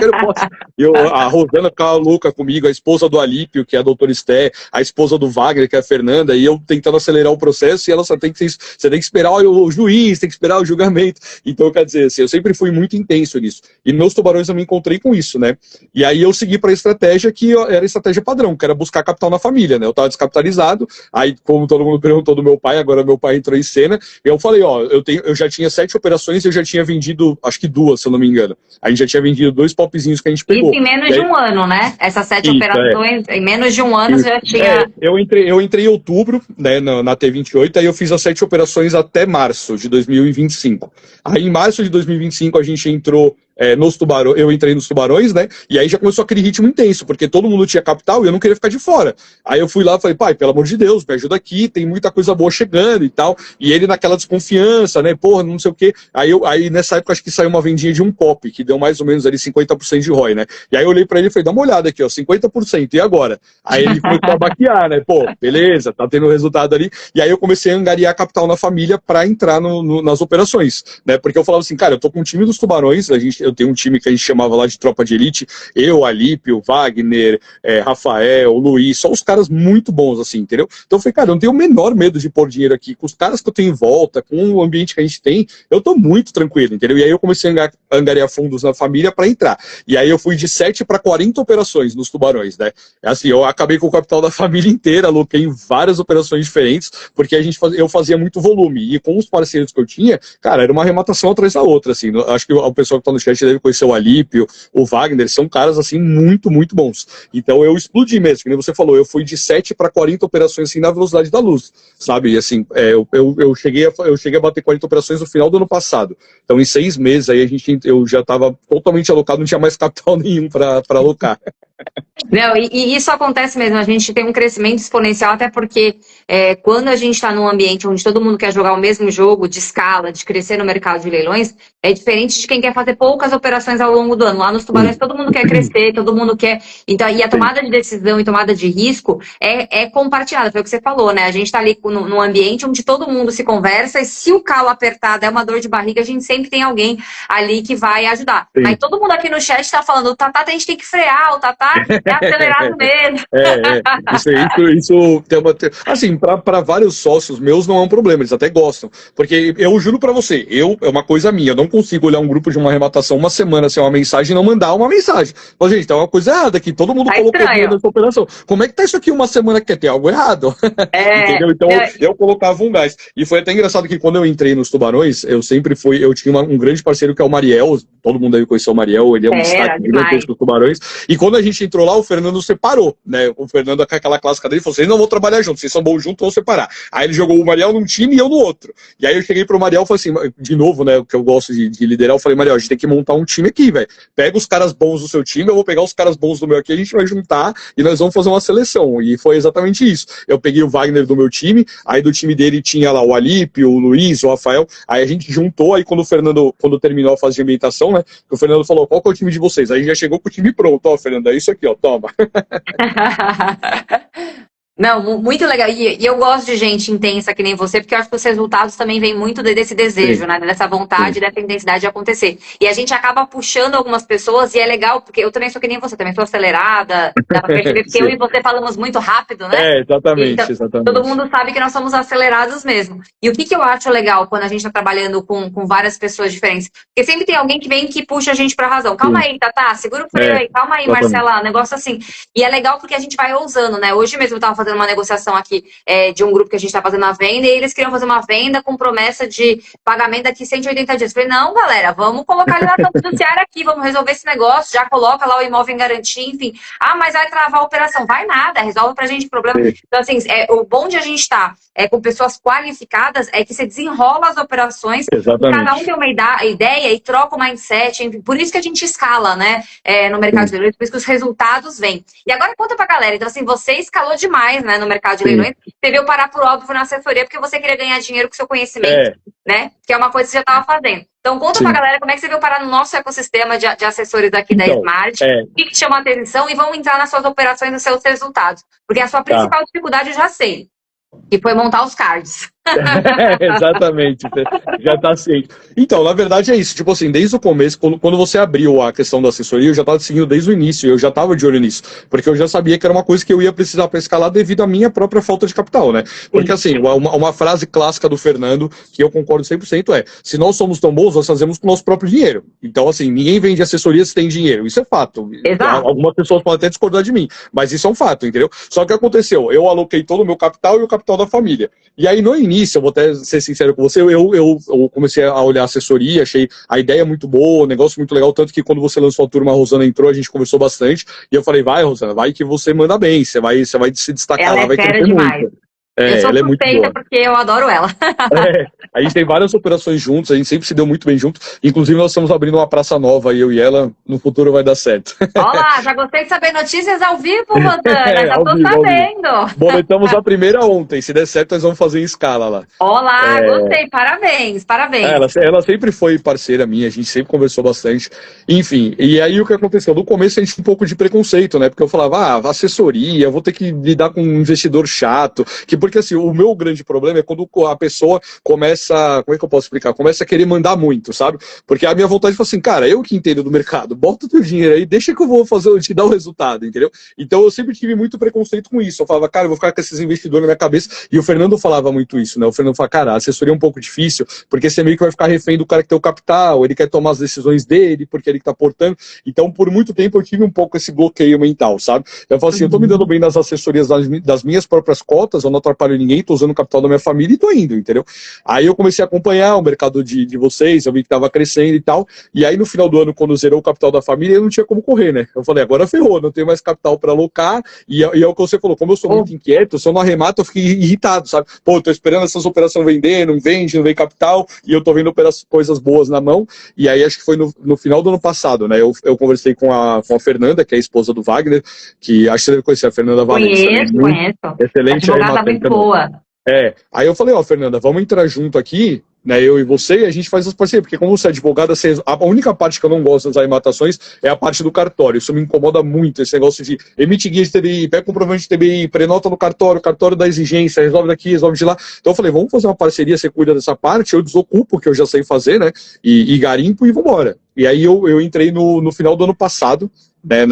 E a Rosana ficava louca comigo, a esposa do Alípio, que é a doutora Esté, a esposa do Wagner, que é a Fernanda, e eu tentando acelerar o processo, e ela só tem que, você tem que esperar o juiz, tem que esperar o julgamento. Então, quer dizer, assim, eu sempre fui muito intenso nisso. E meus Tubarões eu me encontrei com isso, né? E aí eu segui para a estratégia que era a estratégia padrão, que era buscar capital na família, né? Eu estava descapitalizado, aí como todo mundo perguntou do meu pai, agora meu pai entrou em cena, e eu falei, ó, eu já tinha 7 operações e eu já tinha vendido, acho que 2, se eu não me engano. A gente já tinha vendido 2 popzinhos que a gente pegou.
Isso em menos de um ano, né? Essas 7 operações, em menos de um ano você já tinha...
Eu entrei em outubro, né, na T28, aí eu fiz as 7 operações até março de 2025. Aí em março de 2025 a gente entrou nos Tubarões, eu entrei nos Tubarões, né, e aí já começou aquele ritmo intenso, porque todo mundo tinha capital e eu não queria ficar de fora. Aí eu fui lá e falei, pai, pelo amor de Deus, me ajuda aqui, tem muita coisa boa chegando e tal, e ele naquela desconfiança, né, porra, não sei o quê. Aí nessa época acho que saiu uma vendinha de um pop, que deu mais ou menos ali 50% de ROI, né, e aí eu olhei pra ele e falei, dá uma olhada aqui, ó, 50%, e agora? Aí ele começou a baquear, né, pô, beleza, tá tendo resultado ali, e aí eu comecei a angariar capital na família pra entrar nas operações, né, porque eu falava assim, cara, eu tô com o time dos Tubarões, eu tenho um time que a gente chamava lá de tropa de elite, eu, Alípio, Wagner, Rafael, Luiz, só os caras muito bons, assim, entendeu? Então eu falei, cara, eu não tenho o menor medo de pôr dinheiro aqui, com os caras que eu tenho em volta, com o ambiente que a gente tem, eu tô muito tranquilo, entendeu? E aí eu comecei a angariar fundos na família pra entrar, e aí eu fui de 7 para 40 operações nos Tubarões, né? Assim, eu acabei com o capital da família inteira, aloquei em várias operações diferentes, porque eu fazia muito volume, e com os parceiros que eu tinha, cara, era uma arrematação atrás da outra, assim, acho que o pessoal que tá no chat deve conhecer o Alípio, o Wagner, são caras, assim, muito, muito bons. Então eu explodi mesmo, como você falou, eu fui de 7 para 40 operações, assim, na velocidade da luz, sabe? E, assim, eu cheguei a bater 40 operações no final do ano passado. Então em 6 meses, aí eu já estava totalmente alocado, não tinha mais capital nenhum para alocar.
Não, e isso acontece mesmo, a gente tem um crescimento exponencial, até porque quando a gente está num ambiente onde todo mundo quer jogar o mesmo jogo de escala, de crescer no mercado de leilões, é diferente de quem quer fazer poucas operações ao longo do ano. Lá nos Tubarões todo mundo quer crescer, todo mundo quer... Então, e a tomada de decisão e tomada de risco é compartilhada, foi o que você falou, né? A gente está ali num ambiente onde todo mundo se conversa e se o calo apertar der uma dor de barriga, a gente sempre tem alguém ali que vai ajudar. Sim. Mas todo mundo aqui no chat está falando, o Tatá a gente tem que frear, o Tatá é acelerado mesmo.
Isso tem uma... Assim, para vários sócios meus não é um problema, eles até gostam. Porque eu juro para você, é uma coisa minha, eu não consigo olhar um grupo de uma arrematação uma semana sem uma mensagem e não mandar uma mensagem. Mas, gente, tá uma coisa errada aqui, todo mundo colocou dinheiro nessa operação. Como é que tá isso aqui uma semana que tem algo errado? Entendeu? Então eu colocava um gás. E foi até engraçado que quando eu entrei nos Tubarões, eu tinha um grande parceiro que é o Mariel, todo mundo aí conheceu o Mariel, ele é um destaque gigante dos Tubarões. E quando a gente entrou lá, o Fernando separou, né? O Fernando, com aquela clássica dele, falou: vocês não vão trabalhar juntos, vocês são bons juntos, vão separar. Aí ele jogou o Mariel num time e eu no outro. E aí eu cheguei pro Mariel e falei assim, de novo, né? Que eu gosto de liderar, eu falei, Mariel, a gente tem que montar um time aqui, velho. Pega os caras bons do seu time, eu vou pegar os caras bons do meu aqui, a gente vai juntar e nós vamos fazer uma seleção. E foi exatamente isso. Eu peguei o Wagner do meu time, aí do time dele tinha lá o Alípio, o Luiz, o Rafael, aí a gente juntou, aí quando terminou a fase de ambientação, né? O Fernando falou, qual que é o time de vocês? Aí já chegou com o time pronto, ó, Fernando, é isso aqui, ó, toma.
Não, muito legal. E eu gosto de gente intensa que nem você, porque eu acho que os resultados também vêm muito desse desejo, né? Dessa vontade, dessa intensidade de acontecer. E a gente acaba puxando algumas pessoas, e é legal, porque eu também sou que nem você, também sou acelerada, dá pra perceber, porque eu e você falamos muito rápido, né?
Exatamente,
então,
exatamente.
Todo mundo sabe que nós somos acelerados mesmo. E o que eu acho legal quando a gente tá trabalhando com várias pessoas diferentes? Porque sempre tem alguém que vem que puxa a gente pra razão. Calma aí, Tatá, segura o freio aí, calma aí, exatamente. Marcela, negócio assim. E é legal porque a gente vai ousando, né? Hoje mesmo eu tava fazendo uma negociação aqui de um grupo que a gente está fazendo a venda, e eles queriam fazer uma venda com promessa de pagamento daqui 180 dias. Eu falei, não, galera, vamos colocar ali na fiduciária aqui, vamos resolver esse negócio, já coloca lá o imóvel em garantia, enfim. Ah, mas vai travar a operação. Vai nada, resolve pra gente o problema. Então, assim, o bom de a gente estar com pessoas qualificadas é que você desenrola as operações, cada um tem uma ideia e troca o mindset, enfim. Por isso que a gente escala, né, no mercado de leilões, por isso que os resultados vêm. E agora conta pra galera, então assim, você escalou demais leilões, né? No mercado de leilões. Você veio parar por óbvio na assessoria porque você queria ganhar dinheiro com seu conhecimento, né? Que é uma coisa que você já estava fazendo. Então, conta pra galera como é que você veio parar no nosso ecossistema de assessores aqui da Smart, o que te chamou a atenção e vamos entrar nas suas operações, nos seus resultados. Porque a sua principal dificuldade eu já sei, que foi montar os cards.
Exatamente, já tá ciente. Então, na verdade é isso, tipo assim, desde o começo, quando você abriu a questão da assessoria, eu já tava seguindo desde o início, eu já tava de olho nisso, porque eu já sabia que era uma coisa que eu ia precisar para escalar devido à minha própria falta de capital, né? Porque assim, uma frase clássica do Fernando, que eu concordo 100% se nós somos tão bons, nós fazemos com o nosso próprio dinheiro. Então, assim, ninguém vende assessoria se tem dinheiro, isso é fato.
Exato.
Algumas pessoas podem até discordar de mim, mas isso é um fato, entendeu? Só que aconteceu, eu aloquei todo o meu capital e o capital da família. E aí, no início, eu vou até ser sincero com você, eu comecei a olhar a assessoria, achei a ideia muito boa, o negócio muito legal, tanto que quando você lançou a turma, a Rosana entrou, a gente conversou bastante, e eu falei, vai, Rosana, vai que você manda bem, você vai se destacar,
ela
vai
crescer demais.
Muito. Eu sou
ela suspeita porque eu adoro ela.
A gente tem várias operações juntos, a gente sempre se deu muito bem junto. Inclusive, nós estamos abrindo uma praça nova, eu e ela, no futuro vai dar certo.
Olá, já gostei de saber notícias ao vivo, Rosana, já tô sabendo.
Momentamos a primeira ontem, se der certo, nós vamos fazer em escala lá.
Olá, gostei, parabéns.
Ela sempre foi parceira minha, a gente sempre conversou bastante. Enfim, e aí o que aconteceu? No começo a gente tinha um pouco de preconceito, né? Porque eu falava, assessoria, eu vou ter que lidar com um investidor chato, porque assim, o meu grande problema é quando a pessoa começa, como é que eu posso explicar? Começa a querer mandar muito, sabe? Porque a minha vontade foi assim, cara, eu que entendo do mercado, bota o teu dinheiro aí, deixa que eu vou fazer, eu te dar o resultado, entendeu? Então eu sempre tive muito preconceito com isso. Eu falava, cara, eu vou ficar com esses investidores na minha cabeça. E o Fernando falava muito isso, né? O Fernando falava, cara, a assessoria é um pouco difícil, porque você meio que vai ficar refém do cara que tem o capital, ele quer tomar as decisões dele, porque ele que tá portando. Então, por muito tempo, eu tive um pouco esse bloqueio mental, sabe? Eu falo assim, eu tô me dando bem nas assessorias das minhas próprias cotas, eu não atrapalho ninguém, tô usando o capital da minha família e tô indo, entendeu? Aí eu comecei a acompanhar o mercado de vocês, eu vi que tava crescendo e tal, e aí no final do ano, quando zerou o capital da família, eu não tinha como correr, né? Eu falei, agora ferrou, não tenho mais capital para alocar, e é o que você falou, como eu sou muito inquieto, se eu não arremato, eu fico irritado, sabe? Pô, eu tô esperando essas operações vender, não vende, não vem capital, e eu tô vendo coisas boas na mão, e aí acho que foi no final do ano passado, né? Eu conversei com a Fernanda, que é a esposa do Wagner, que acho que você deve conhecer a Fernanda Wagner.
Conheço.
Excelente.
Advogada muito boa.
Aí eu falei, Fernanda, vamos entrar junto aqui, né, eu e você, e a gente faz as parcerias, porque como você é advogada, a única parte que eu não gosto das arrematações é a parte do cartório, isso me incomoda muito, esse negócio de emite guia de TBI, pega comprovante de TBI, prenota no cartório, cartório da exigência, resolve daqui, resolve de lá. Então eu falei, vamos fazer uma parceria, você cuida dessa parte, eu desocupo, que eu já sei fazer, né, e garimpo e vambora. E aí eu entrei no final do ano passado, né,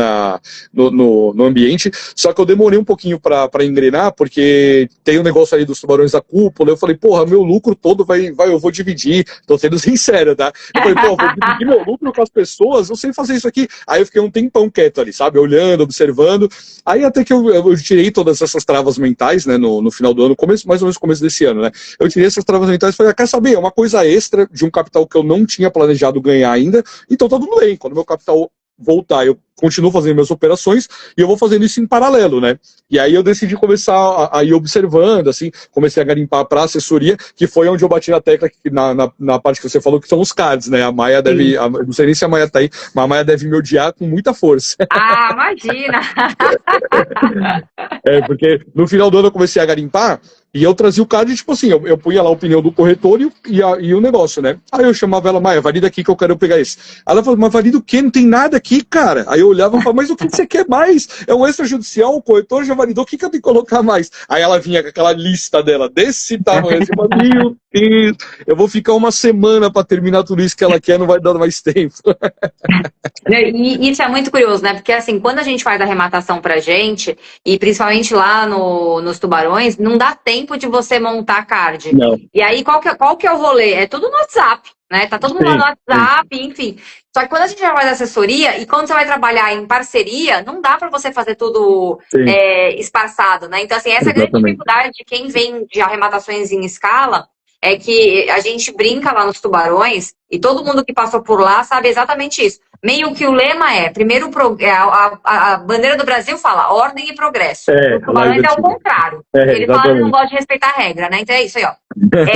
no ambiente, só que eu demorei um pouquinho para engrenar, porque tem um negócio aí dos tubarões da cúpula, eu falei, porra, meu lucro todo eu vou dividir, tô sendo sincero, tá? Eu falei, pô, vou dividir meu lucro com as pessoas, eu sei fazer isso aqui. Aí eu fiquei um tempão quieto ali, sabe, olhando, observando, aí até que eu tirei todas essas travas mentais, né, no final do ano, mais ou menos no começo desse ano, né, eu tirei essas travas mentais e falei, quer saber, é uma coisa extra de um capital que eu não tinha planejado ganhar ainda, então tá tudo bem, quando meu capital voltar, eu continuo fazendo minhas operações e eu vou fazendo isso em paralelo, né? E aí eu decidi começar a ir observando, assim, comecei a garimpar para assessoria, que foi onde eu bati na tecla, na parte que você falou, que são os cards, né? A Maia deve, não sei nem se a Maia tá aí, mas a Maia deve me odiar com muita força.
Ah, imagina!
Porque no final do ano eu comecei a garimpar, e eu trazia o card, tipo assim, eu punha lá a opinião do corretor e o negócio, né? Aí eu chamava ela, Maia, valida aqui que eu quero pegar esse. Aí ela falou, mas valida o quê? Não tem nada aqui, cara. Aí eu olhava e falava, mas o que você quer mais? É um extrajudicial, o corretor já validou, o que eu tenho que colocar mais? Aí ela vinha com aquela lista dela, desse tamanho, assim, meu Deus, eu vou ficar uma semana para terminar tudo isso que ela quer, não vai dar mais tempo.
E isso é muito curioso, né? Porque assim, quando a gente faz a arrematação pra gente, e principalmente lá nos tubarões, não dá tempo de você montar card.
Não.
E aí, qual que é o rolê? É tudo no WhatsApp, né? Tá todo mundo lá no WhatsApp, enfim. Só que quando a gente vai fazer assessoria, e quando você vai trabalhar em parceria, não dá para você fazer tudo espaçado, né? Então, assim, essa é a grande dificuldade de quem vem de arrematações em escala, é que a gente brinca lá nos tubarões, e todo mundo que passou por lá sabe exatamente isso. Meio que o lema é, primeiro, a bandeira do Brasil fala ordem e progresso. O tubarões é o contrário. Ele fala que não gosta de respeitar a regra, né? Então é isso aí, ó.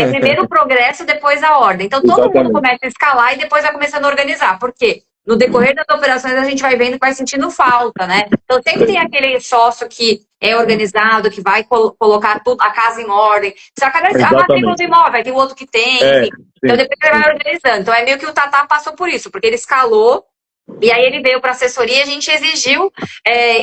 Primeiro o progresso, depois a ordem. Então todo mundo começa a escalar e depois vai começando a organizar. Por quê? no decorrer das operações a gente vai vendo que vai sentindo falta, né? Então sempre tem aquele sócio que é organizado, que vai colocar tudo, a casa em ordem. Só que tem outro imóvel, tem o outro que tem, enfim. Então depois ele vai organizando. Então é meio que o Tatá passou por isso, porque ele escalou, e aí ele veio para a assessoria e a gente exigiu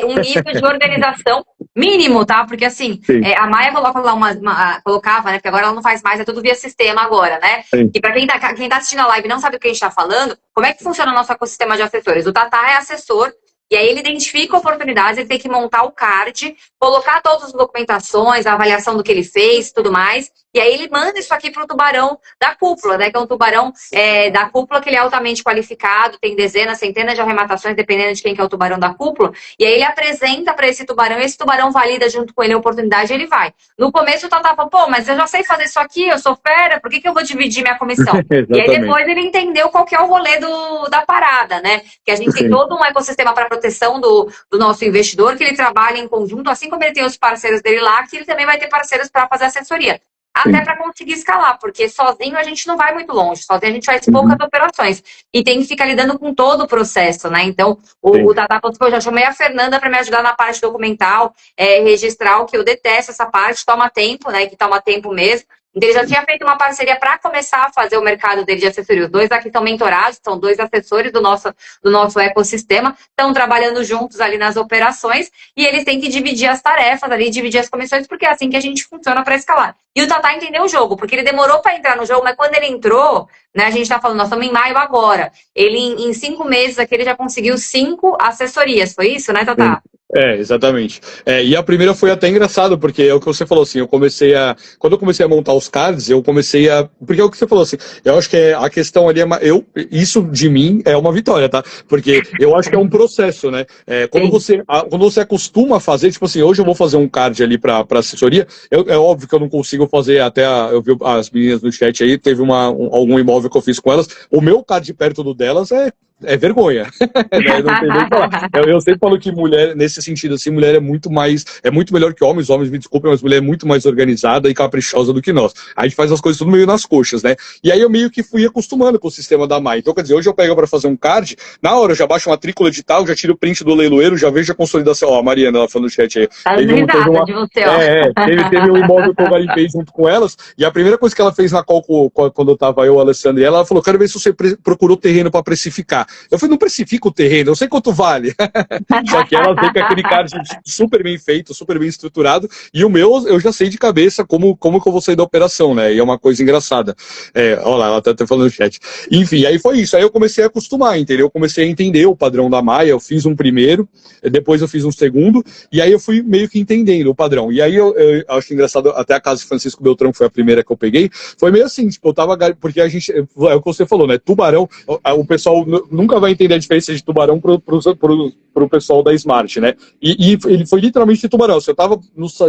um nível de organização mínimo, tá? Porque assim, a Maia coloca lá colocava, né? Porque agora ela não faz mais, é tudo via sistema agora, né? Sim. E para quem tá assistindo a live e não sabe o que a gente tá falando, como é que funciona o nosso ecossistema de assessores? O Tatá é assessor, e aí ele identifica oportunidades, ele tem que montar o card, colocar todas as documentações, a avaliação do que ele fez, tudo mais, e aí ele manda isso aqui para o tubarão da cúpula, né? Que é um tubarão da cúpula que ele é altamente qualificado, tem dezenas, centenas de arrematações, dependendo de quem que é o tubarão da cúpula, e aí ele apresenta para esse tubarão, e esse tubarão valida junto com ele a oportunidade e ele vai. No começo o Tatá falou, pô, mas eu já sei fazer isso aqui, eu sou fera, por que eu vou dividir minha comissão? E aí depois ele entendeu qual que é o rolê da parada, né? Que a gente tem todo um ecossistema para proteção do nosso investidor, que ele trabalha em conjunto, assim como ele tem os parceiros dele lá, que ele também vai ter parceiros para fazer assessoria. Até para conseguir escalar, porque sozinho a gente não vai muito longe, sozinho a gente faz poucas operações. E tem que ficar lidando com todo o processo, né? Então, o Tatá falou, eu já chamei a Fernanda para me ajudar na parte documental, registral, que eu detesto essa parte, toma tempo, né? Que toma tempo mesmo. Então, ele já tinha feito uma parceria para começar a fazer o mercado dele de assessoria. Os dois aqui estão mentorados, são dois assessores do nosso ecossistema, estão trabalhando juntos ali nas operações e eles têm que dividir as tarefas ali, dividir as comissões, porque é assim que a gente funciona para escalar. E o Tatá entendeu o jogo, porque ele demorou para entrar no jogo, mas quando ele entrou, né, a gente está falando, nós estamos em maio agora, ele em 5 meses aqui ele já conseguiu 5 assessorias, foi isso, né, Tatá?
Exatamente. E a primeira foi até engraçado, porque é o que você falou, assim, quando eu comecei a montar os cards, porque é o que você falou, assim, eu acho que a questão ali isso de mim é uma vitória, tá? Porque eu acho que é um processo, né? Quando você acostuma a fazer, tipo assim, hoje eu vou fazer um card ali pra assessoria, é óbvio que eu não consigo fazer, eu vi as meninas no chat aí, teve algum imóvel que eu fiz com elas, o meu card perto do delas é vergonha. Não tem nem falar. Eu sempre falo que mulher, nesse sentido, assim, mulher é muito melhor que homens, me desculpem, mas mulher é muito mais organizada e caprichosa do que nós. A gente faz as coisas tudo meio nas coxas, né? E aí eu meio que fui acostumando com o sistema da Mai. Então, quer dizer, hoje eu pego para fazer um card, na hora eu já baixo uma matrícula de tal, já tiro o print do leiloeiro, já vejo a consolidação. Ó, a Mariana, ela falou no chat aí. Teve um imóvel que eu garimpei junto com elas, e a primeira coisa que ela fez na call quando eu tava a Alessandra e ela falou, quero ver se você procurou terreno para precificar. Eu falei, não precifica o terreno, eu sei quanto vale. Só que ela veio com aquele card super bem feito, super bem estruturado, e o meu, eu já sei de cabeça como que eu vou sair da operação, né? E é uma coisa engraçada. Olha lá, ela tá até falando no chat. Enfim, aí foi isso. Aí eu comecei a acostumar, entendeu? Eu comecei a entender o padrão da Maia, eu fiz um primeiro, depois eu fiz um segundo, e aí eu fui meio que entendendo o padrão. E aí eu acho engraçado, até a casa de Francisco Beltrão, que foi a primeira que eu peguei, foi meio assim, tipo, porque a gente, é o que você falou, né? Tubarão, o pessoal nunca vai entender a diferença de tubarão pro pessoal da Smart, né? E ele foi literalmente de tubarão. Eu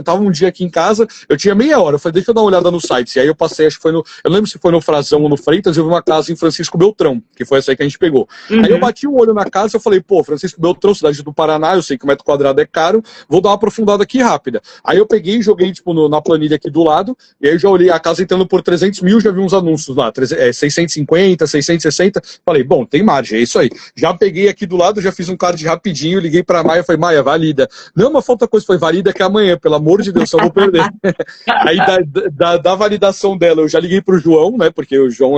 tava um dia aqui em casa, eu tinha meia hora, eu falei, deixa eu dar uma olhada no site. E aí eu passei, acho que eu não lembro se foi no Frazão ou no Freitas, eu vi uma casa em Francisco Beltrão, que foi essa aí que a gente pegou. Aí eu bati o olho na casa, eu falei, pô, Francisco Beltrão, cidade do Paraná, eu sei que o metro quadrado é caro, vou dar uma aprofundada aqui rápida. Aí eu peguei e joguei, tipo, na planilha aqui do lado, e aí eu já olhei a casa entrando por 300 mil, já vi uns anúncios lá, 650, 660, falei, bom, tem margem, é isso aí. Já peguei aqui do lado, já fiz um card rapidinho, liguei pra Maia, falei, Maia, valida. Não, mas falta coisa, foi valida que é amanhã, pelo amor de Deus, só vou perder. Aí da validação dela, eu já liguei pro João, né, porque o João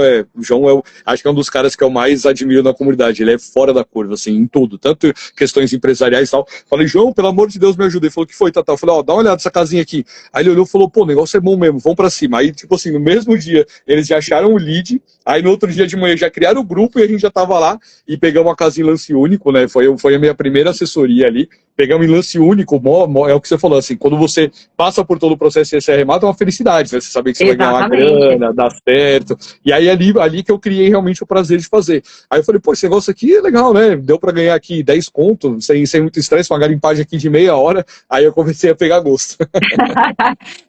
acho que é um dos caras que eu mais admiro na comunidade, ele é fora da curva, assim, em tudo, tanto questões empresariais e tal. Falei, João, pelo amor de Deus, me ajuda. Ele falou, que foi, Tatá? Eu falei, dá uma olhada nessa casinha aqui. Aí ele olhou e falou, pô, o negócio é bom mesmo, vamos pra cima. Aí, tipo assim, no mesmo dia, eles já acharam o lead, aí no outro dia de manhã já criaram o grupo e a gente já tava lá e pegamos a casa em lance único, né? Foi a minha primeira assessoria ali. Pegamos em lance único, é o que você falou, assim, quando você passa por todo o processo e você arremata, é uma felicidade, né? Você saber que você vai ganhar uma grana, dá certo. E aí ali que eu criei realmente o prazer de fazer. Aí eu falei, pô, esse negócio aqui é legal, né? Deu pra ganhar aqui 10 conto, sem muito estresse, uma garimpagem aqui de meia hora, aí eu comecei a pegar gosto.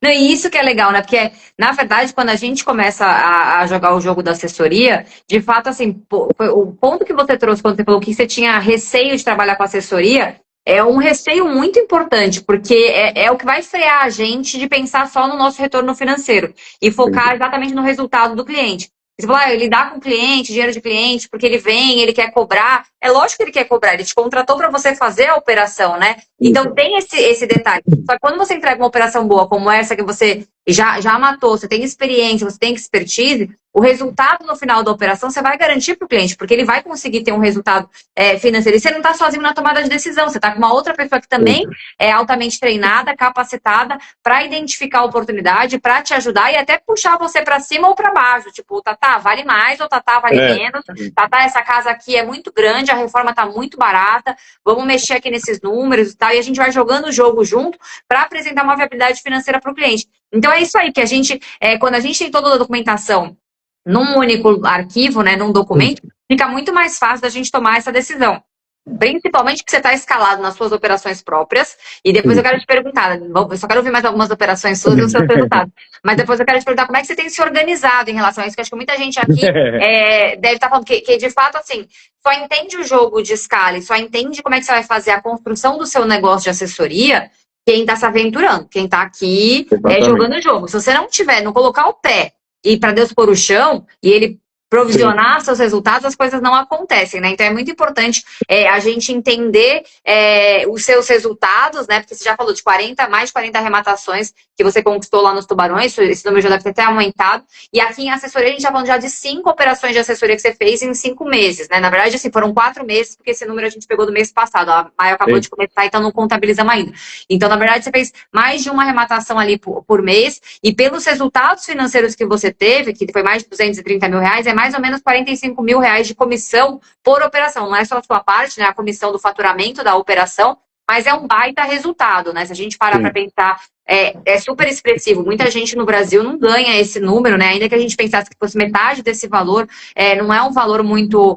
Não, e isso que é legal, né? Porque, na verdade, quando a gente começa a jogar o jogo da assessoria, de fato, assim, o ponto que você trouxe quando você falou que você tinha receio de trabalhar com assessoria, é um receio muito importante, porque é o que vai frear a gente de pensar só no nosso retorno financeiro e focar exatamente no resultado do cliente. Você falou, ele dá com o cliente, dinheiro de cliente, porque ele vem, ele quer cobrar. É lógico que ele quer cobrar, ele te contratou para você fazer a operação, né? Então tem esse detalhe. Só que quando você entrega uma operação boa como essa, que você já matou, você tem experiência, você tem expertise, o resultado no final da operação você vai garantir para o cliente, porque ele vai conseguir ter um resultado financeiro. E você não está sozinho na tomada de decisão, você está com uma outra pessoa que também é altamente treinada, capacitada para identificar a oportunidade, para te ajudar e até puxar você para cima ou para baixo. Tipo, Tatá, vale mais ou Tatá, vale menos. Tatá, essa casa aqui é muito grande, a reforma está muito barata, vamos mexer aqui nesses números e tal. E a gente vai jogando o jogo junto para apresentar uma viabilidade financeira para o cliente. Então é isso aí que a gente, quando a gente tem toda a documentação num único arquivo, né, num documento, fica muito mais fácil da gente tomar essa decisão. Principalmente que você está escalado nas suas operações próprias. E depois eu quero te perguntar, eu só quero ouvir mais algumas operações suas e os seus resultados. Mas depois eu quero te perguntar como é que você tem se organizado em relação a isso, que acho que muita gente aqui deve estar falando que de fato, assim, só entende o jogo de escala e só entende como é que você vai fazer a construção do seu negócio de assessoria quem está se aventurando, quem está aqui jogando o jogo. Se você não colocar o pé e para Deus pôr o chão, e ele provisionar seus resultados, as coisas não acontecem, né? Então é muito importante a gente entender os seus resultados, né? Porque você já falou de mais de 40 arrematações que você conquistou lá nos Tubarões, esse número já deve ter até aumentado. E aqui em assessoria a gente já falando já de 5 operações de assessoria que você fez em 5 meses, né? Na verdade, assim, foram 4 meses, porque esse número a gente pegou do mês passado. A Maia acabou de começar, então não contabilizamos ainda. Então, na verdade, você fez mais de uma arrematação ali por mês, e pelos resultados financeiros que você teve, que foi mais de 230 mil reais, é mais ou menos 45 mil reais de comissão por operação. Não é só a sua parte, né? A comissão do faturamento da operação, mas é um baita resultado, né? Se a gente parar para pensar, é super expressivo. Muita gente no Brasil não ganha esse número, né? Ainda que a gente pensasse que fosse metade desse valor, não é um valor muito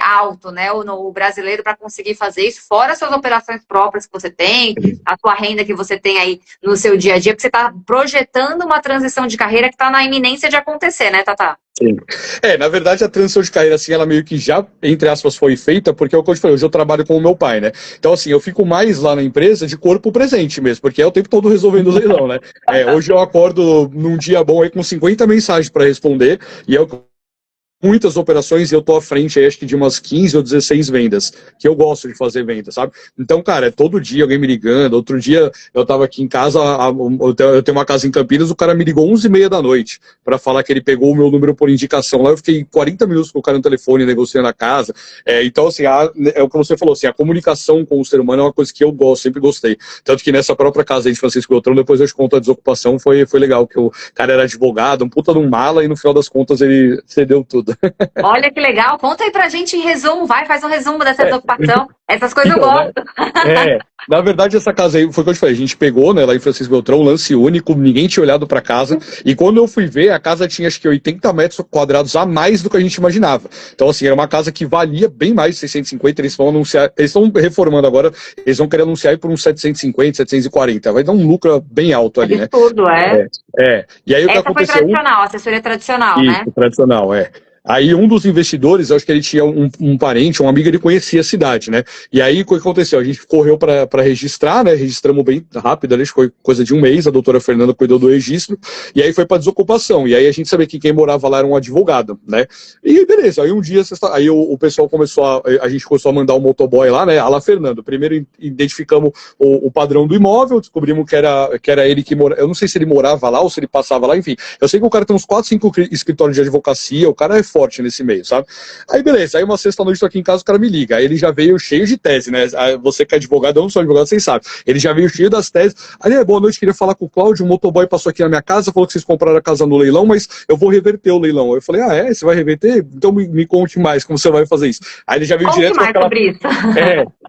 alto, né? O brasileiro para conseguir fazer isso, fora as suas operações próprias que você tem, a sua renda que você tem aí no seu dia a dia, porque você está projetando uma transição de carreira que está na iminência de acontecer, né, Tatá?
Sim. Na verdade, a transição de carreira, assim, ela meio que já, entre aspas, foi feita, porque é o que eu te falei, hoje eu trabalho com o meu pai, né? Então, assim, eu fico mais lá na empresa de corpo presente mesmo, porque é o tempo todo resolvendo o leilão, né? Hoje eu acordo num dia bom aí com 50 mensagens para responder, e é o que muitas operações e eu tô à frente aí, acho que de umas 15 ou 16 vendas, que eu gosto de fazer venda, sabe? Então, cara, todo dia alguém me ligando. Outro dia eu tava aqui em casa, eu tenho uma casa em Campinas, o cara me ligou 11h30 da noite para falar que ele pegou o meu número por indicação lá. Eu fiquei 40 minutos com o cara no telefone negociando a casa. Então, assim, é o que você falou, assim, a comunicação com o ser humano é uma coisa que eu gosto, sempre gostei. Tanto que nessa própria casa aí de Francisco Beltrão, depois eu te conto a desocupação, foi legal, que o cara era advogado, um puta de um mala, e no final das contas ele cedeu tudo.
Olha que legal, conta aí pra gente em resumo, faz um resumo dessa desocupação. Essas coisas eu gosto.
Na verdade, essa casa aí, foi o que eu te falei, a gente pegou, né, lá em Francisco Beltrão, lance único, ninguém tinha olhado pra casa, e quando eu fui ver, a casa tinha acho que 80 metros quadrados a mais do que a gente imaginava. Então, assim, era uma casa que valia bem mais de 650, eles vão anunciar, eles estão reformando agora, eles vão querer anunciar aí por uns 750, 740, vai dar um lucro bem alto ali, né?
Tudo,
E aí o que
essa foi
aconteceu?
tradicional, assessoria tradicional,
Isso,
né?
tradicional, Aí um dos investidores, eu acho que ele tinha um parente, um amigo, ele conhecia a cidade, né? E aí o que aconteceu? A gente correu para registrar, né? Registramos bem rápido, ali, foi coisa de um mês, a doutora Fernanda cuidou do registro, e aí foi para desocupação. E aí a gente sabia que quem morava lá era um advogado, né? E beleza, aí um dia, aí o pessoal a gente começou a mandar um motoboy lá, né? A lá Fernando. Primeiro identificamos o padrão do imóvel, descobrimos que era ele que morava. Eu não sei se ele morava lá ou se ele passava lá, enfim. Eu sei que o cara tem uns 4, 5 escritórios de advocacia, o cara é forte nesse meio, sabe? Aí beleza, aí uma sexta-noite tô aqui em casa, o cara me liga, aí ele já veio cheio de tese, né? Você que é advogado, eu não sou advogado, vocês sabem. Ele já veio cheio das teses. Aí, boa noite, queria falar com o Cláudio, o motoboy passou aqui na minha casa, falou que vocês compraram a casa no leilão, mas eu vou reverter o leilão. Eu falei, você vai reverter? Então me conte mais como você vai fazer isso. Aí ele já veio direto com aquela...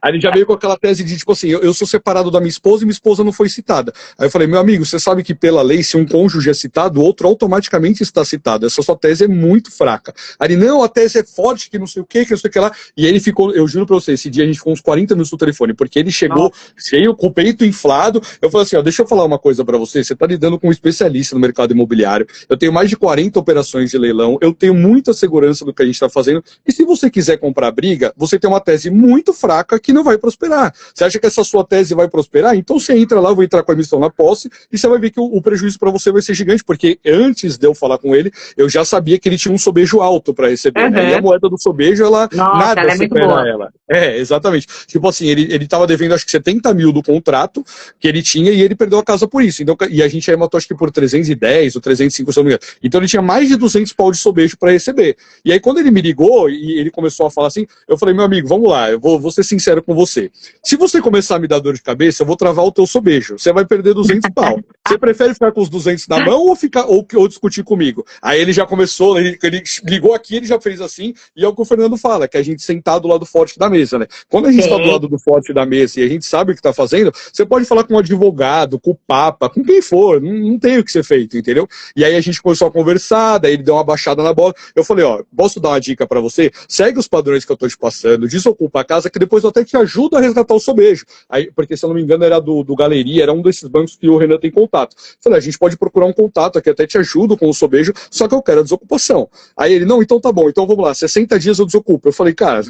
Aí ele já veio com aquela tese de, tipo assim, eu sou separado da minha esposa e minha esposa não foi citada. Aí eu falei, meu amigo, você sabe que pela lei, se um cônjuge é citado, o outro automaticamente está citado. Essa sua tese é muito fraca. Aí, não, a tese é forte, que não sei o que não sei o que lá. E ele ficou, eu juro pra você, esse dia a gente ficou uns 40 minutos no telefone, porque ele chegou cheio, com o peito inflado. Eu falei assim, ó, deixa eu falar uma coisa pra você tá lidando com um especialista no mercado imobiliário, eu tenho mais de 40 operações de leilão, eu tenho muita segurança do que a gente tá fazendo, e se você quiser comprar briga, você tem uma tese muito fraca que não vai prosperar. Você acha que essa sua tese vai prosperar? Então você entra lá, eu vou entrar com a emissão na posse, e você vai ver que o prejuízo para você vai ser gigante, porque antes de eu falar com ele, eu já sabia que ele tinha um sobejo alto para receber, né? E a moeda do sobejo, nada
ela é muito boa.
ela. Exatamente. Tipo assim, ele tava devendo acho que 70 mil do contrato que ele tinha, e ele perdeu a casa por isso. Então, e a gente aí matou acho que por 310 ou 305, se eu não me engano. Então ele tinha mais de 200 pau de sobejo para receber. E aí quando ele me ligou e ele começou a falar assim, eu falei, meu amigo, vamos lá, eu vou ser sincero com você. Se você começar a me dar dor de cabeça, eu vou travar o teu sobejo. Você vai perder 200 pau. Você prefere ficar com os 200 na mão ou discutir comigo? Aí ele já começou, ele ligou aqui, ele já fez assim, e é o que o Fernando fala, que a gente sentar do lado forte da mesa, né? Quando a gente está do lado do forte da mesa e a gente sabe o que está fazendo, você pode falar com um advogado, com o Papa, com quem for, não tem o que ser feito, entendeu? E aí a gente começou a conversar, daí ele deu uma baixada na bola. Eu falei, ó, posso dar uma dica para você? Segue os padrões que eu tô te passando, desocupa a casa, que depois eu até te ajudo a resgatar o sobejo. Aí, porque se eu não me engano era do Galeria, era um desses bancos que o Renan tem contato. Eu falei, a gente pode procurar um contato aqui, até te ajudo com o sobejo, só que eu quero a desocupação. Aí ele, não, então tá bom, então vamos lá, 60 dias eu desocupo. Eu falei, cara,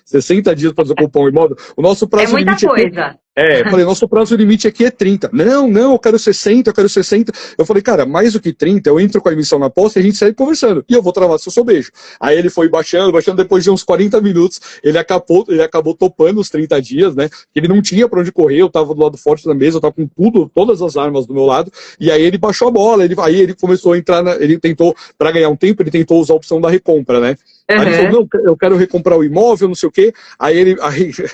60 dias para desocupar um imóvel, o nosso prazo limite
coisa.
eu falei, nosso prazo limite aqui é 30. Não, eu quero 60, eu quero 60. Eu falei, cara, mais do que 30, eu entro com a emissão na posse e a gente segue conversando. E eu vou travar seu sobejo. Aí ele foi baixando, depois de uns 40 minutos, ele acabou topando os 30 dias, né? Que ele não tinha pra onde correr, eu tava do lado forte da mesa, eu tava com todas as armas do meu lado, e aí ele baixou a bola, aí ele começou a entrar, ele tentou, pra ganhar um tempo, ele tentou usar a opção da recompra, né? Aí ele falou, não, eu quero recomprar o imóvel, não sei o quê. Aí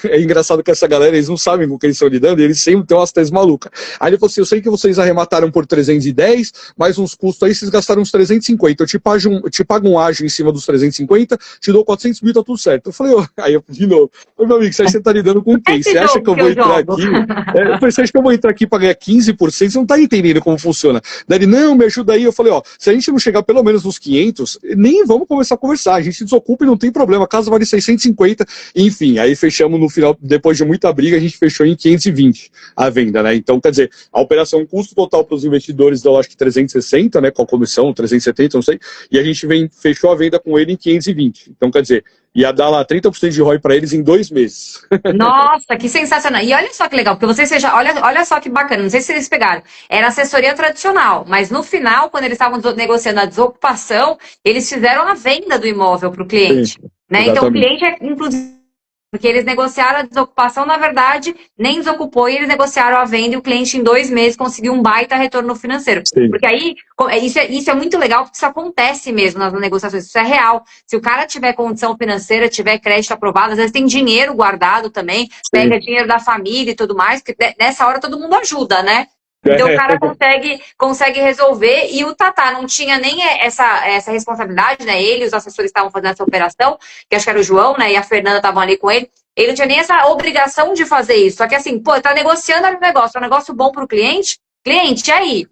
é engraçado que essa galera, eles não sabem com o que eles estão lidando, e eles sempre têm umas teses malucas. Aí ele falou assim, eu sei que vocês arremataram por 310, mais uns custos aí, vocês gastaram uns 350. Eu te pago um ágio em cima dos 350, te dou 400 mil, tá tudo certo. Eu falei, aí eu, de novo, meu amigo, você tá lidando com quem? Você acha que eu vou entrar aqui? Você acha que eu vou entrar aqui pra ganhar 15%? Você não tá entendendo como funciona. Daí ele, não, me ajuda aí. Eu falei, ó, se a gente não chegar pelo menos nos 500, nem vamos começar a conversar. A gente desocupa e não tem problema, a casa vale 650, enfim, aí fechamos no final, depois de muita briga, a gente fechou em 520 a venda, né? Então, quer dizer, a operação custo total para os investidores deu acho que 360, né, com a comissão, 370, não sei, e a gente fechou a venda com ele em 520. Então, quer dizer, ia dar lá 30% de ROI para eles em 2 meses.
Nossa, que sensacional. E olha só que legal, porque vocês olha só que bacana, não sei se eles pegaram. Era assessoria tradicional, mas no final, quando eles estavam negociando a desocupação, eles fizeram a venda do imóvel para o cliente.
Sim,
né? Então o cliente é, inclusive, porque eles negociaram a desocupação, na verdade, nem desocupou e eles negociaram a venda e o cliente em 2 meses conseguiu um baita retorno financeiro. Sim. Porque aí, isso é muito legal, porque isso acontece mesmo nas negociações, isso é real. Se o cara tiver condição financeira, tiver crédito aprovado, às vezes tem dinheiro guardado também, pega dinheiro da família e tudo mais, porque nessa hora todo mundo ajuda, né? Então o cara consegue resolver, e o Tatá não tinha nem essa responsabilidade, né? Ele e os assessores estavam fazendo essa operação, que acho que era o João, né? E a Fernanda estavam ali com ele. Ele não tinha nem essa obrigação de fazer isso. Só que assim, pô, tá negociando o negócio, é um negócio bom pro cliente. Cliente, e aí?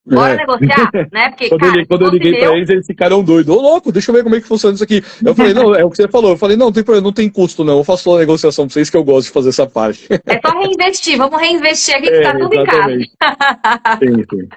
Bora negociar, né? Porque,
quando eu liguei pra eles ficaram doidos. Ô, louco, deixa eu ver como é que funciona isso aqui. Eu falei, não, é o que você falou. Eu falei, não, não tem custo, não. Eu faço só a negociação pra vocês, que eu gosto de fazer essa parte.
É só reinvestir, vamos reinvestir aqui, que tá tudo exatamente. Em casa.
Sim.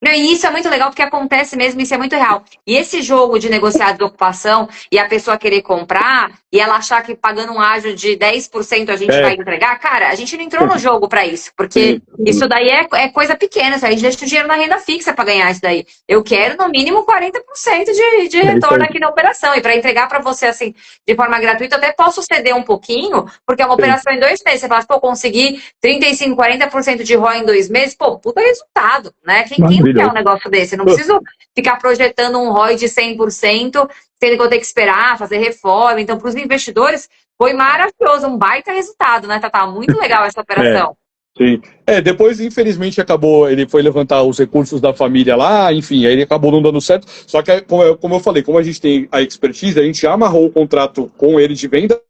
E isso é muito legal, porque acontece mesmo, isso é muito real. E esse jogo de negociar de ocupação e a pessoa querer comprar e ela achar que pagando um ágio de 10% a gente vai entregar, cara, a gente não entrou no jogo para isso, porque isso daí é coisa pequena, a gente deixa o dinheiro na renda fixa para ganhar isso daí. Eu quero no mínimo 40% de retorno aqui na operação, e para entregar para você assim, de forma gratuita, eu até posso ceder um pouquinho, porque é uma operação em 2 meses, você fala, pô, conseguir 35%, 40% de ROI em 2 meses, pô, puta resultado, né? Quem quer um negócio desse? Eu não preciso ficar projetando um ROI de 100%, sendo que eu tenho que esperar, fazer reforma. Então, para os investidores, foi maravilhoso, um baita resultado, né, Tatá? Muito legal essa operação.
Sim. Depois, infelizmente, ele foi levantar os recursos da família lá, enfim, aí ele acabou não dando certo. Só que, como eu falei, como a gente tem a expertise, a gente já amarrou o contrato com ele de venda.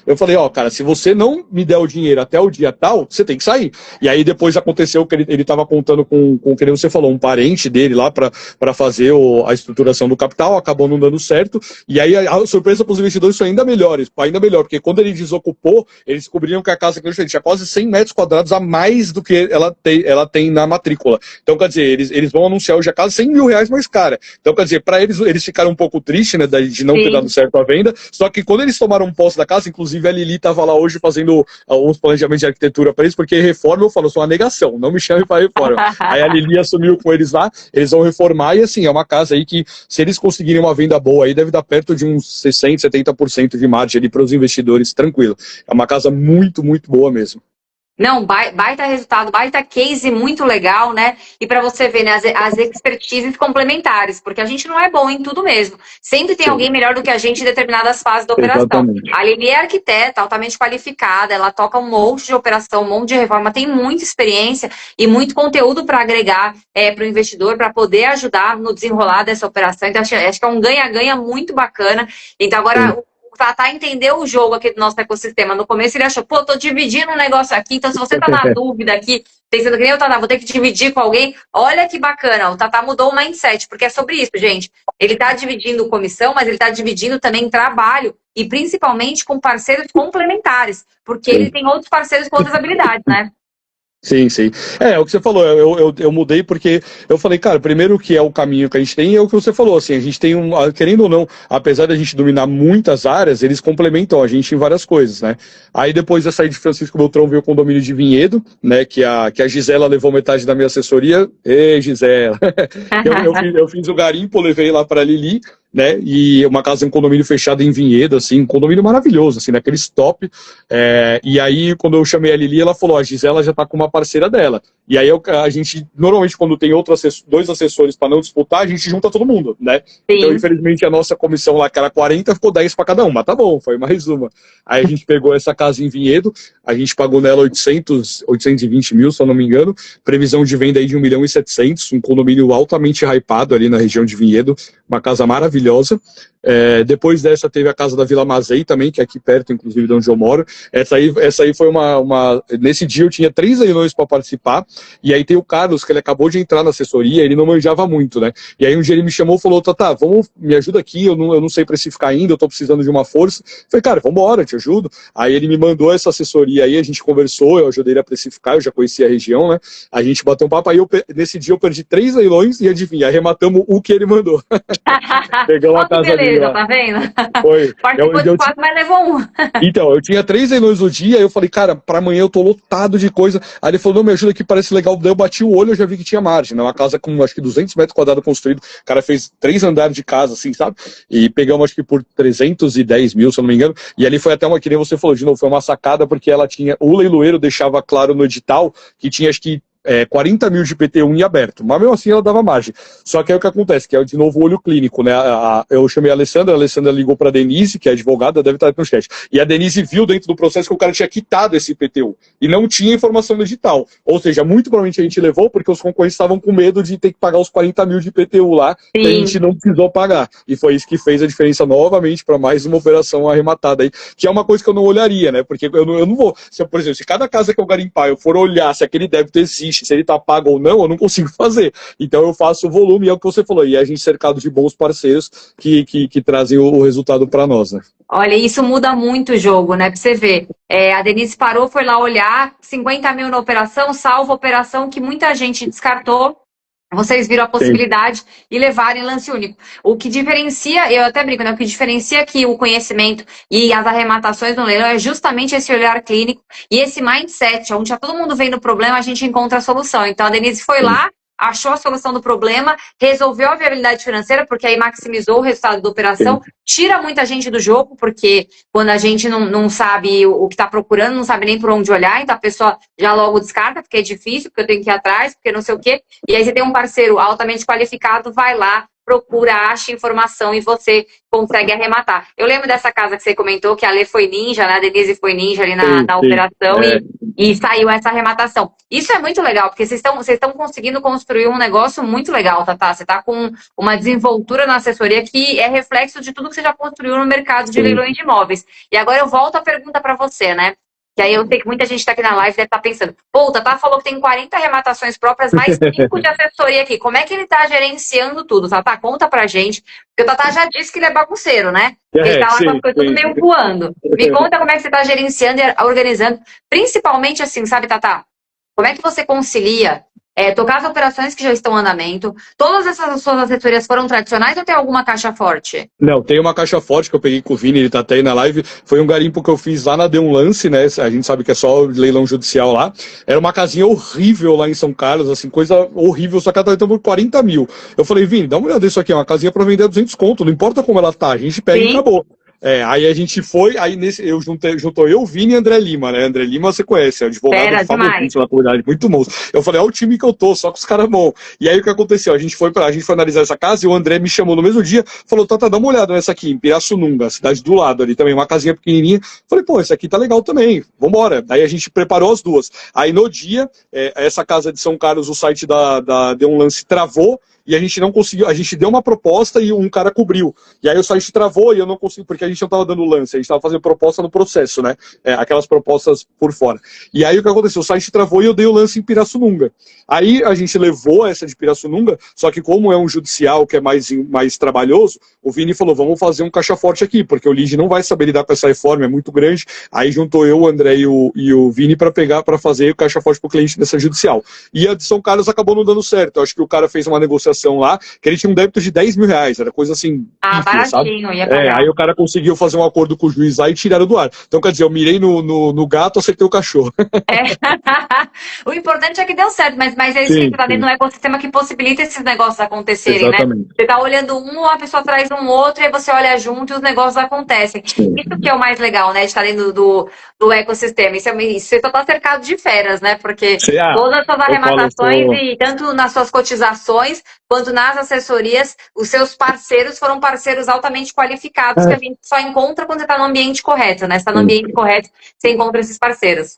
Eu falei, ó, cara, se você não me der o dinheiro até o dia tal, você tem que sair. E aí depois aconteceu que ele tava contando com que nem você falou, um parente dele lá para fazer a estruturação do capital, acabou não dando certo. E aí a surpresa para os investidores foi ainda melhor, porque quando ele desocupou, eles descobriram que a casa que ele tinha quase 100 metros quadrados a mais do que ela tem na matrícula. Então, quer dizer, eles vão anunciar hoje a casa R$ 100.000 mais cara. Então, quer dizer, para eles ficaram um pouco tristes, né, de não ter dado certo a venda, só que quando eles tomaram posse da casa, inclusive a Lili estava lá hoje fazendo uns planejamentos de arquitetura para eles, porque reforma, eu falo, sou uma negação, não me chame para reforma. Aí a Lili assumiu com eles lá, eles vão reformar e assim, é uma casa aí que, se eles conseguirem uma venda boa aí, deve dar perto de uns 60%, 70% de margem ali para os investidores, tranquilo. É uma casa muito, muito boa mesmo.
Não, baita resultado, baita case muito legal, né? E para você ver, né, as expertises complementares, porque a gente não é bom em tudo mesmo. Sempre tem alguém melhor do que a gente em determinadas fases da operação.
Exatamente.
A Lili é arquiteta, altamente qualificada, ela toca um monte de operação, um monte de reforma, tem muita experiência e muito conteúdo para agregar para o investidor, para poder ajudar no desenrolar dessa operação. Então, acho que é um ganha-ganha muito bacana. Então, agora...
Sim.
O Tatá entendeu o jogo aqui do nosso ecossistema. No começo ele achou, pô, tô dividindo um negócio aqui, então se você tá na dúvida aqui, pensando que nem o Tatá, vou ter que dividir com alguém, olha que bacana, o Tatá mudou o mindset, porque é sobre isso, gente. Ele tá dividindo comissão, mas ele tá dividindo também trabalho, e principalmente com parceiros complementares, porque ele tem outros parceiros com outras habilidades, né?
Sim, sim. É o que você falou, eu mudei porque eu falei, cara, primeiro que é o caminho que a gente tem, é o que você falou, assim, a gente tem querendo ou não, apesar da gente dominar muitas áreas, eles complementam a gente em várias coisas, né? Aí depois da saída de Francisco Beltrão veio o condomínio de Vinhedo, né, que a Gisela levou metade da minha assessoria. Ei, Gisela! eu fiz o garimpo, levei lá para Lili, né, e uma casa em um condomínio fechado em Vinhedo, assim, um condomínio maravilhoso, assim, naqueles top, e aí quando eu chamei a Lili, ela falou, a Gisela já tá com uma parceira dela, e aí a gente, normalmente quando tem dois assessores para não disputar, a gente junta todo mundo, né,
Sim.
Então infelizmente a nossa comissão lá, que era 40, ficou 10 para cada um, mas tá bom, foi mais uma. Aí a gente pegou essa casa em Vinhedo, a gente pagou nela 820 mil, se eu não me engano, previsão de venda aí de 1.700.000, um condomínio altamente hypado ali na região de Vinhedo, uma casa maravilhosa. Depois dessa teve a casa da Vila Mazei também, que é aqui perto, inclusive, de onde eu moro. Essa aí foi nesse dia eu tinha 3 leilões para participar, e aí tem o Carlos, que ele acabou de entrar na assessoria, ele não manjava muito, né? E aí um dia ele me chamou e falou, Tatá, me ajuda aqui, eu não sei precificar ainda, eu tô precisando de uma força. Eu falei, cara, vambora, te ajudo. Aí ele me mandou essa assessoria aí, a gente conversou, eu ajudei ele a precificar, eu já conhecia a região, né? A gente bateu um papo, aí nesse dia eu perdi 3 leilões e adivinha, arrematamos o que ele mandou. Pegamos a casa dele lá.
Tá vendo?
Foi.
Participou de 4, mas levou um.
Então, eu tinha 3 leilões no dia, aí eu falei, cara, pra amanhã eu tô lotado de coisa. Aí ele falou, não, me ajuda aqui, parece legal. Daí eu bati o olho, eu já vi que tinha margem, né? Uma casa com, acho que 200 metros quadrados construído. O cara fez 3 andares de casa, assim, sabe? E pegamos, acho que por 310 mil, se eu não me engano. E ali foi até que nem você falou, de novo, foi uma sacada, porque ela tinha, o leiloeiro deixava claro no edital que tinha, acho que, 40 mil de IPTU em aberto, mas mesmo assim ela dava margem. Só que aí o que acontece, que é de novo o olho clínico, né? Eu chamei a Alessandra ligou para a Denise, que é advogada, deve estar no chat, e a Denise viu dentro do processo que o cara tinha quitado esse IPTU, e não tinha informação digital, ou seja, muito provavelmente a gente levou porque os concorrentes estavam com medo de ter que pagar os 40 mil de IPTU lá,
Sim.
que a gente não precisou pagar, e foi isso que fez a diferença novamente para mais uma operação arrematada aí, que é uma coisa que eu não olharia, né? Porque eu não vou, por exemplo, se cada casa que eu garimpar eu for olhar se aquele débito existe, se ele tá pago ou não, eu não consigo fazer. Então eu faço o volume, e é o que você falou, e a gente cercado de bons parceiros que trazem o resultado para nós, né?
Olha, isso muda muito o jogo, né? Pra você ver. A Denise parou, foi lá olhar, 50 mil na operação, salvo operação que muita gente descartou. Vocês viram a possibilidade e levarem lance único. O que diferencia, eu até brinco, né? O que diferencia aqui o conhecimento e as arrematações no leilão é justamente esse olhar clínico e esse mindset, onde já todo mundo vendo o problema, a gente encontra a solução. Então a Denise foi lá, achou a solução do problema, resolveu a viabilidade financeira, porque aí maximizou o resultado da operação, tira muita gente do jogo, porque quando a gente não sabe o que está procurando, não sabe nem por onde olhar, então a pessoa já logo descarta, porque é difícil, porque eu tenho que ir atrás, porque não sei o quê, e aí você tem um parceiro altamente qualificado, vai lá, procura, acha informação e você consegue arrematar. Eu lembro dessa casa que você comentou, que a Lê foi ninja, né? A Denise foi ninja ali na operação e saiu essa arrematação. Isso é muito legal, porque vocês estão conseguindo construir um negócio muito legal, Tatá. Você está com uma desenvoltura na assessoria que é reflexo de tudo que você já construiu no mercado de leilões de imóveis. E agora eu volto à pergunta para você, né? Que aí eu sei que muita gente está aqui na live deve estar pensando, pô, o Tatá falou que tem 40 arrematações próprias, mais 5 de assessoria aqui. Como é que ele está gerenciando tudo? Tatá, conta pra gente. Porque o Tatá já disse que ele é bagunceiro, né? Ele está lá com as coisas tudo meio voando. Me conta como é que você está gerenciando e organizando. Principalmente assim, sabe, Tatá? Como é que você concilia tocar as operações que já estão em andamento? Todas essas suas assessorias foram tradicionais ou tem alguma caixa forte?
Não, tem uma caixa forte que eu peguei com o Vini, ele tá até aí na live. Foi um garimpo que eu fiz lá na Dê um Lance, né? A gente sabe que é só leilão judicial lá. Era uma casinha horrível lá em São Carlos, assim, coisa horrível, só que ela tá por 40 mil. Eu falei, Vini, dá uma olhada nisso aqui, é uma casinha pra vender a 200 conto, não importa como ela tá, a gente pega e acabou. Aí a gente foi, aí juntou eu, Vini e André Lima, né? André Lima você conhece, é advogado famoso na comunidade, muito monstro. Eu falei, olha o time que eu tô, só com os caras bons. E aí o que aconteceu? A gente foi analisar essa casa e o André me chamou no mesmo dia, falou, Tata, dá uma olhada nessa aqui, em Pirassununga, cidade do lado ali também, uma casinha pequenininha. Falei, pô, essa aqui tá legal também, vambora. Daí a gente preparou as duas. Aí no dia, essa casa de São Carlos, o site da Dê um Lance travou, e a gente não conseguiu, a gente deu uma proposta e um cara cobriu. E aí o site travou e eu não consegui, porque a gente não estava dando lance, a gente estava fazendo proposta no processo, né? Aquelas propostas por fora. E aí o que aconteceu? O site travou e eu dei o lance em Pirassununga. Aí a gente levou essa de Pirassununga, só que como é um judicial que é mais trabalhoso, o Vini falou, vamos fazer um caixa forte aqui, porque o lead não vai saber lidar com essa reforma, é muito grande. Aí juntou eu, o André e o Vini para fazer o caixa forte para o cliente dessa judicial. E a de São Carlos acabou não dando certo. Eu acho que o cara fez uma negociação lá, que ele tinha um débito de 10 mil reais, era coisa assim...
baratinho, ia pagar.
Aí o cara conseguiu fazer um acordo com o juiz lá e tiraram do ar. Então, quer dizer, eu mirei no gato, acertei o cachorro.
O importante é que deu certo, mas é isso que você está dentro de um ecossistema que possibilita esses negócios acontecerem, né? Você está olhando a pessoa traz um outro, e aí você olha junto e os negócios acontecem. Isso que é o mais legal, né, de estar dentro do ecossistema. Você só está cercado de feras, né? Porque todas as suas arrematações e tanto nas suas cotizações quanto nas assessorias, os seus parceiros foram parceiros altamente qualificados que a gente só encontra quando você está no ambiente correto, né? Você está no ambiente correto, você encontra esses parceiros.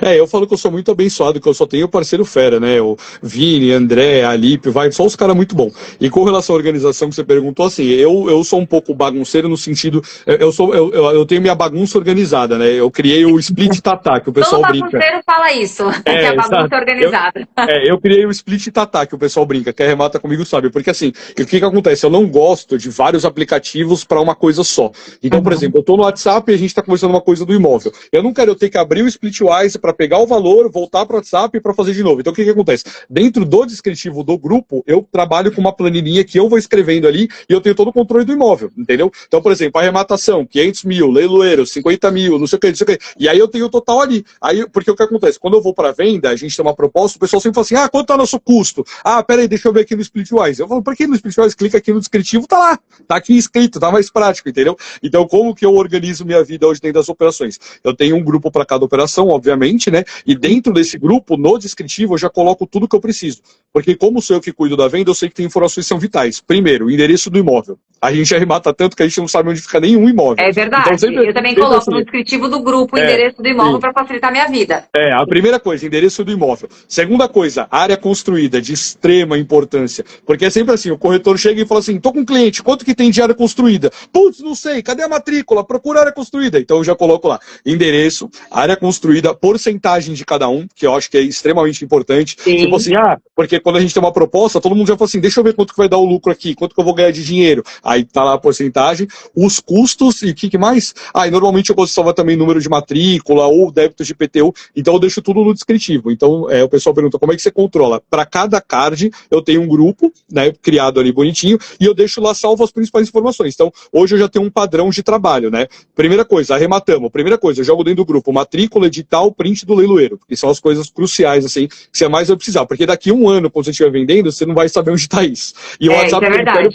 Eu falo que eu sou muito abençoado, que eu só tenho parceiro fera, né? O Vini, André, Alípio, só os caras muito bons. E com relação à organização que você perguntou, assim, eu sou um pouco bagunceiro no sentido, eu tenho minha bagunça organizada, né? Eu criei o Split Tatá, que o pessoal brinca.
Todo bagunceiro fala isso, que a bagunça é organizada.
Eu criei o Split Tatá, que o pessoal brinca, quem remata comigo sabe, porque assim, o que acontece? Eu não gosto de vários aplicativos para uma coisa só. Então, por exemplo, eu tô no WhatsApp e a gente tá conversando uma coisa do imóvel. Eu não quero ter que abrir o Splitwise para pegar o valor, voltar para o WhatsApp para fazer de novo. Então o que acontece? Dentro do descritivo do grupo, eu trabalho com uma planilhinha que eu vou escrevendo ali e eu tenho todo o controle do imóvel, entendeu? Então, por exemplo, arrematação, 500 mil, leiloeiro, 50 mil, não sei o que, não sei o que. E aí eu tenho o total ali. Aí, porque o que acontece? Quando eu vou para venda, a gente tem uma proposta, o pessoal sempre fala assim, quanto tá nosso custo? Peraí, deixa eu ver aqui no Splitwise. Eu falo, por que no Splitwise? Clica aqui no descritivo, tá lá. Tá aqui escrito, tá mais prático, entendeu? Então, como que eu organizo minha vida hoje dentro das operações? Eu tenho um grupo para cada operação, obviamente, né? E dentro desse grupo, no descritivo, eu já coloco tudo que eu preciso. Porque como sou eu que cuido da venda, eu sei que tem informações que são vitais. Primeiro, o endereço do imóvel. A gente arremata tanto que a gente não sabe onde fica nenhum imóvel.
É verdade. Então, eu também coloco no descritivo do grupo o endereço do imóvel para facilitar a minha vida.
A primeira coisa, endereço do imóvel. Segunda coisa, área construída, de extrema importância. Porque é sempre assim, o corretor chega e fala assim, tô com um cliente, quanto que tem de área construída? Putz, não sei, cadê a matrícula? Procura área construída. Então eu já coloco lá, endereço, área construída, porcentagem de cada um, que eu acho que é extremamente importante.
Sim.
Tipo assim, porque quando a gente tem uma proposta, todo mundo já fala assim, deixa eu ver quanto que vai dar o lucro aqui, quanto que eu vou ganhar de dinheiro. Aí tá lá a porcentagem, os custos e o que mais? E normalmente eu gosto de salvar também número de matrícula ou débito de IPTU, então eu deixo tudo no descritivo. Então o pessoal pergunta, como é que você controla? Para cada card eu tenho um grupo, né, criado ali bonitinho, e eu deixo lá salvo as principais informações. Então hoje eu já tenho um padrão de trabalho, né? Primeira coisa, arrematamos. Primeira coisa, eu jogo dentro do grupo matrícula, edital, print do leiloeiro, que são as coisas cruciais, assim, que você mais vai precisar. Porque daqui a um ano, quando você estiver vendendo, você não vai saber onde está isso. E o WhatsApp
é verdade.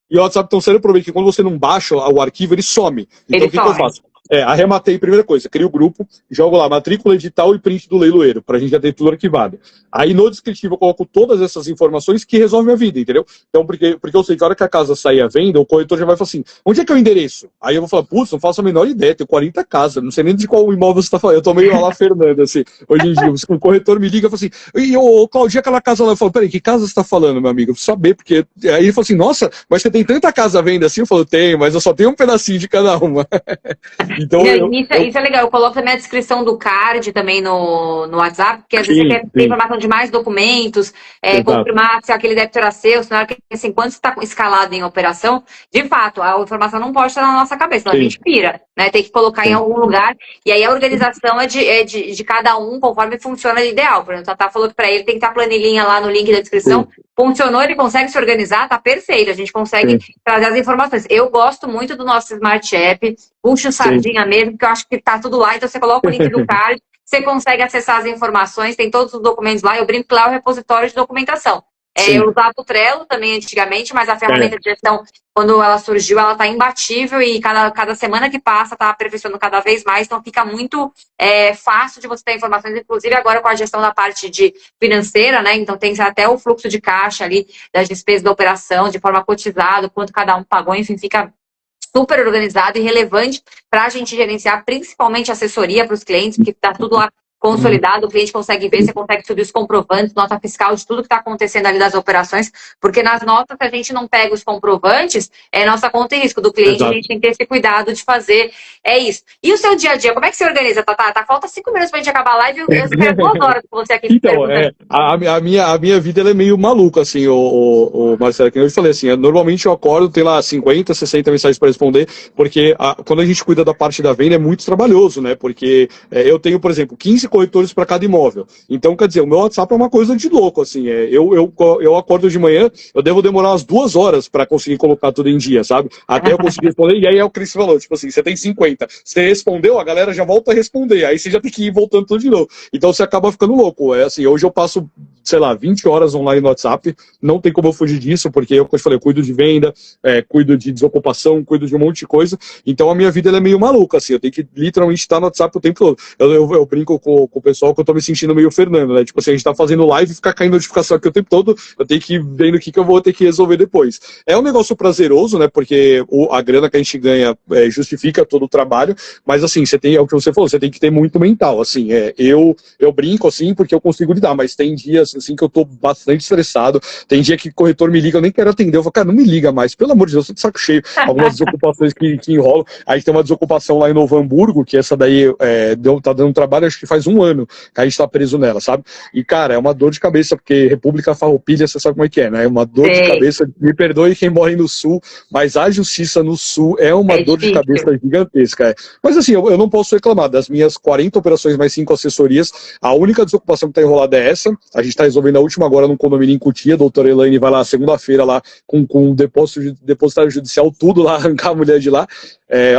E o WhatsApp tem um sério problema, que quando você não baixa o arquivo, ele some. Então o que eu faço? Arrematei, primeira coisa, crio o grupo, jogo lá matrícula, edital e print do leiloeiro, pra gente já ter tudo arquivado. Aí no descritivo eu coloco todas essas informações que resolvem a vida, entendeu? Então, porque eu sei que a hora que a casa sair à venda, o corretor já vai falar assim, onde é que é o endereço? Aí eu vou falar, putz, não faço a menor ideia, tenho 40 casas, não sei nem de qual imóvel você tá falando. Eu tô meio lá Fernanda, assim, hoje em dia, o corretor me liga e fala assim, e ô, Claudio, aquela casa lá, eu falo, peraí, que casa você tá falando, meu amigo? Eu preciso saber, porque aí ele falou assim, nossa, mas você tem tanta casa à venda assim? Eu falo, tenho, mas eu só tenho um pedacinho de cada uma. Então,
isso é legal, eu coloco também a descrição do card também no WhatsApp, porque às vezes você quer ter informação de mais documentos, confirmar se aquele débito era seu, senão, assim, quando você está escalado em operação, de fato, a informação não pode estar na nossa cabeça, senão a gente pira, né? Tem que colocar em algum lugar, e aí a organização é de cada um, conforme funciona ideal. Por exemplo, a Tatá falou que para ele tem que estar a planilhinha lá no link da descrição. Funcionou, ele consegue se organizar, tá perfeito, a gente consegue trazer as informações. Eu gosto muito do nosso Smart App, puxa o sardinha mesmo, porque eu acho que tá tudo lá, então você coloca o link do card, você consegue acessar as informações, tem todos os documentos lá, eu brinco que lá é o repositório de documentação. Eu usava o Trello também antigamente, mas a ferramenta de gestão, quando ela surgiu, ela está imbatível e cada semana que passa está aperfeiçoando cada vez mais, então fica muito fácil de você ter informações, inclusive agora com a gestão da parte de financeira, né? Então tem até o fluxo de caixa ali, das despesas da operação, de forma cotizada, quanto cada um pagou, enfim, fica super organizado e relevante para a gente gerenciar, principalmente assessoria para os clientes, porque está tudo lá consolidado, o cliente consegue ver, você consegue subir os comprovantes, nota fiscal de tudo que está acontecendo ali das operações, porque nas notas, se a gente não pega os comprovantes, é nossa conta e risco do cliente, a gente tem que ter esse cuidado de fazer, isso. E o seu dia a dia, como é que você organiza, Tatá? Falta 5 minutos pra gente acabar a live, eu quero 2 horas com você aqui.
Então, a minha vida ela é meio maluca, assim, o Marcelo, que eu te falei, assim, normalmente eu acordo, tem lá 50, 60 mensagens para responder, porque quando a gente cuida da parte da venda é muito trabalhoso, né, porque eu tenho, por exemplo, 15 corretores para cada imóvel. Então, quer dizer, o meu WhatsApp é uma coisa de louco, assim. Eu acordo de manhã, eu devo demorar umas 2 horas para conseguir colocar tudo em dia, sabe? Até eu conseguir responder. E aí é o que o Cris falou, tipo assim, você tem 50. Você respondeu, a galera já volta a responder. Aí você já tem que ir voltando tudo de novo. Então você acaba ficando louco. Assim, hoje eu passo, sei lá, 20 horas online no WhatsApp. Não tem como eu fugir disso, porque como eu falei, eu cuido de venda, cuido de desocupação, cuido de um monte de coisa. Então a minha vida ela é meio maluca, assim. Eu tenho que literalmente estar no WhatsApp o tempo todo. Eu brinco com o pessoal que eu tô me sentindo meio Fernando, né? Tipo assim, a gente tá fazendo live e fica caindo notificação aqui o tempo todo, eu tenho que ir vendo o que eu vou ter que resolver depois. É um negócio prazeroso, né? Porque a grana que a gente ganha justifica todo o trabalho, mas assim, é o que você falou, você tem que ter muito mental, assim, eu brinco assim porque eu consigo lidar, mas tem dias assim que eu tô bastante estressado, tem dia que o corretor me liga, eu nem quero atender, eu falo, cara, não me liga mais, pelo amor de Deus, eu tô de saco cheio, algumas desocupações que enrolam, aí tem uma desocupação lá em Novo Hamburgo, que essa daí tá dando trabalho, acho que faz 1 ano que a gente tá preso nela, sabe? E, cara, é uma dor de cabeça, porque República Farroupilha, você sabe como é que é, né? É uma dor de cabeça, me perdoe quem mora no Sul, mas a justiça no Sul é uma dor de cabeça gigantesca. Mas, assim, eu não posso reclamar. Das minhas 40 operações mais 5 assessorias, a única desocupação que tá enrolada é essa. A gente tá resolvendo a última agora num condomínio em Cotia, a doutora Elaine vai lá segunda-feira lá com um depositário judicial, tudo lá, arrancar a mulher de lá.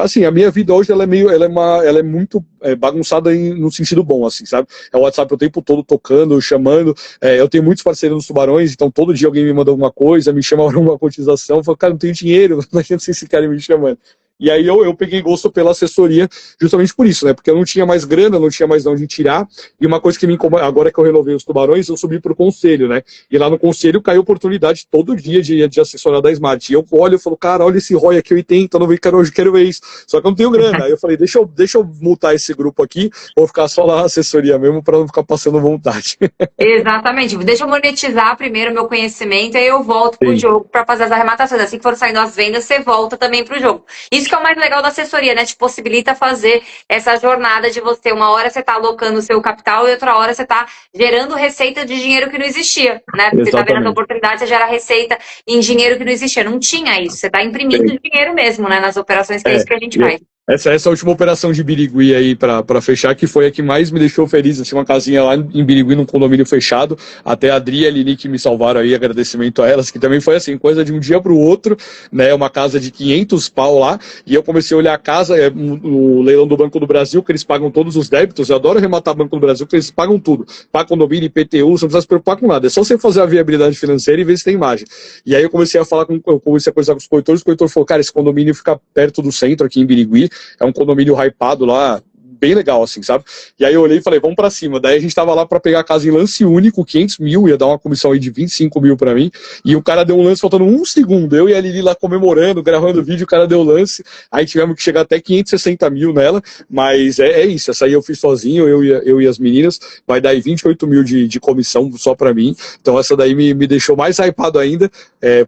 Assim, a minha vida hoje ela é muito bagunçada no sentido bom, assim, sabe? É o WhatsApp o tempo todo tocando, chamando. Eu tenho muitos parceiros nos Tubarões, então todo dia alguém me manda alguma coisa, me chama para uma cotização, eu falo, cara, não tenho dinheiro, não sei se esse cara me chamando. E aí eu peguei gosto pela assessoria justamente por isso, né? Porque eu não tinha mais grana, não tinha mais de onde tirar. E uma coisa que me incomoda, agora que eu renovei os Tubarões, eu subi pro conselho, né? E lá no conselho caiu oportunidade todo dia de assessorar da Smart. E eu olho e falo, cara, olha esse ROI aqui, 80, não quero ver isso. Só que eu não tenho grana. Aí eu falei, deixa eu multar esse grupo aqui, vou ficar só lá na assessoria mesmo, para não ficar passando vontade.
Exatamente. Deixa eu monetizar primeiro o meu conhecimento, aí eu volto pro jogo para fazer as arrematações. Assim que for saindo as vendas, você volta também pro jogo. Isso que é o mais legal da assessoria, né? Te possibilita fazer essa jornada de você, uma hora você tá alocando o seu capital e outra hora você tá gerando receita de dinheiro que não existia, né? Porque você tá vendo as oportunidades, você gera receita em dinheiro que não existia. Não tinha isso. Você tá imprimindo dinheiro mesmo, né? Nas operações, que é isso que a gente faz.
Essa última operação de Birigui aí para fechar, que foi a que mais me deixou feliz, assim, uma casinha lá em Birigui, num condomínio fechado, até a Adri e a Lili que me salvaram aí, agradecimento a elas, que também foi assim, coisa de um dia para o outro, né, uma casa de 500 pau lá, e eu comecei a olhar a casa, o leilão do Banco do Brasil, que eles pagam todos os débitos, eu adoro arrematar Banco do Brasil, porque eles pagam tudo, paga condomínio, IPTU, você não precisa se preocupar com nada, é só você fazer a viabilidade financeira e ver se tem imagem. E aí eu comecei a conversar com os corretores, o corretor falou, cara, esse condomínio fica perto do centro, aqui em Birigui, é um condomínio hypado lá, bem legal, assim, sabe? E aí eu olhei e falei, vamos pra cima. Daí a gente tava lá pra pegar a casa em lance único, 500 mil, ia dar uma comissão aí de 25 mil pra mim, e o cara deu um lance faltando um segundo, eu e a Lili lá comemorando, gravando vídeo, o cara deu o lance, aí tivemos que chegar até 560 mil nela, mas é isso, essa aí eu fiz sozinho, eu e as meninas, vai dar aí 28 mil de comissão só pra mim, então essa daí me deixou mais hypado ainda,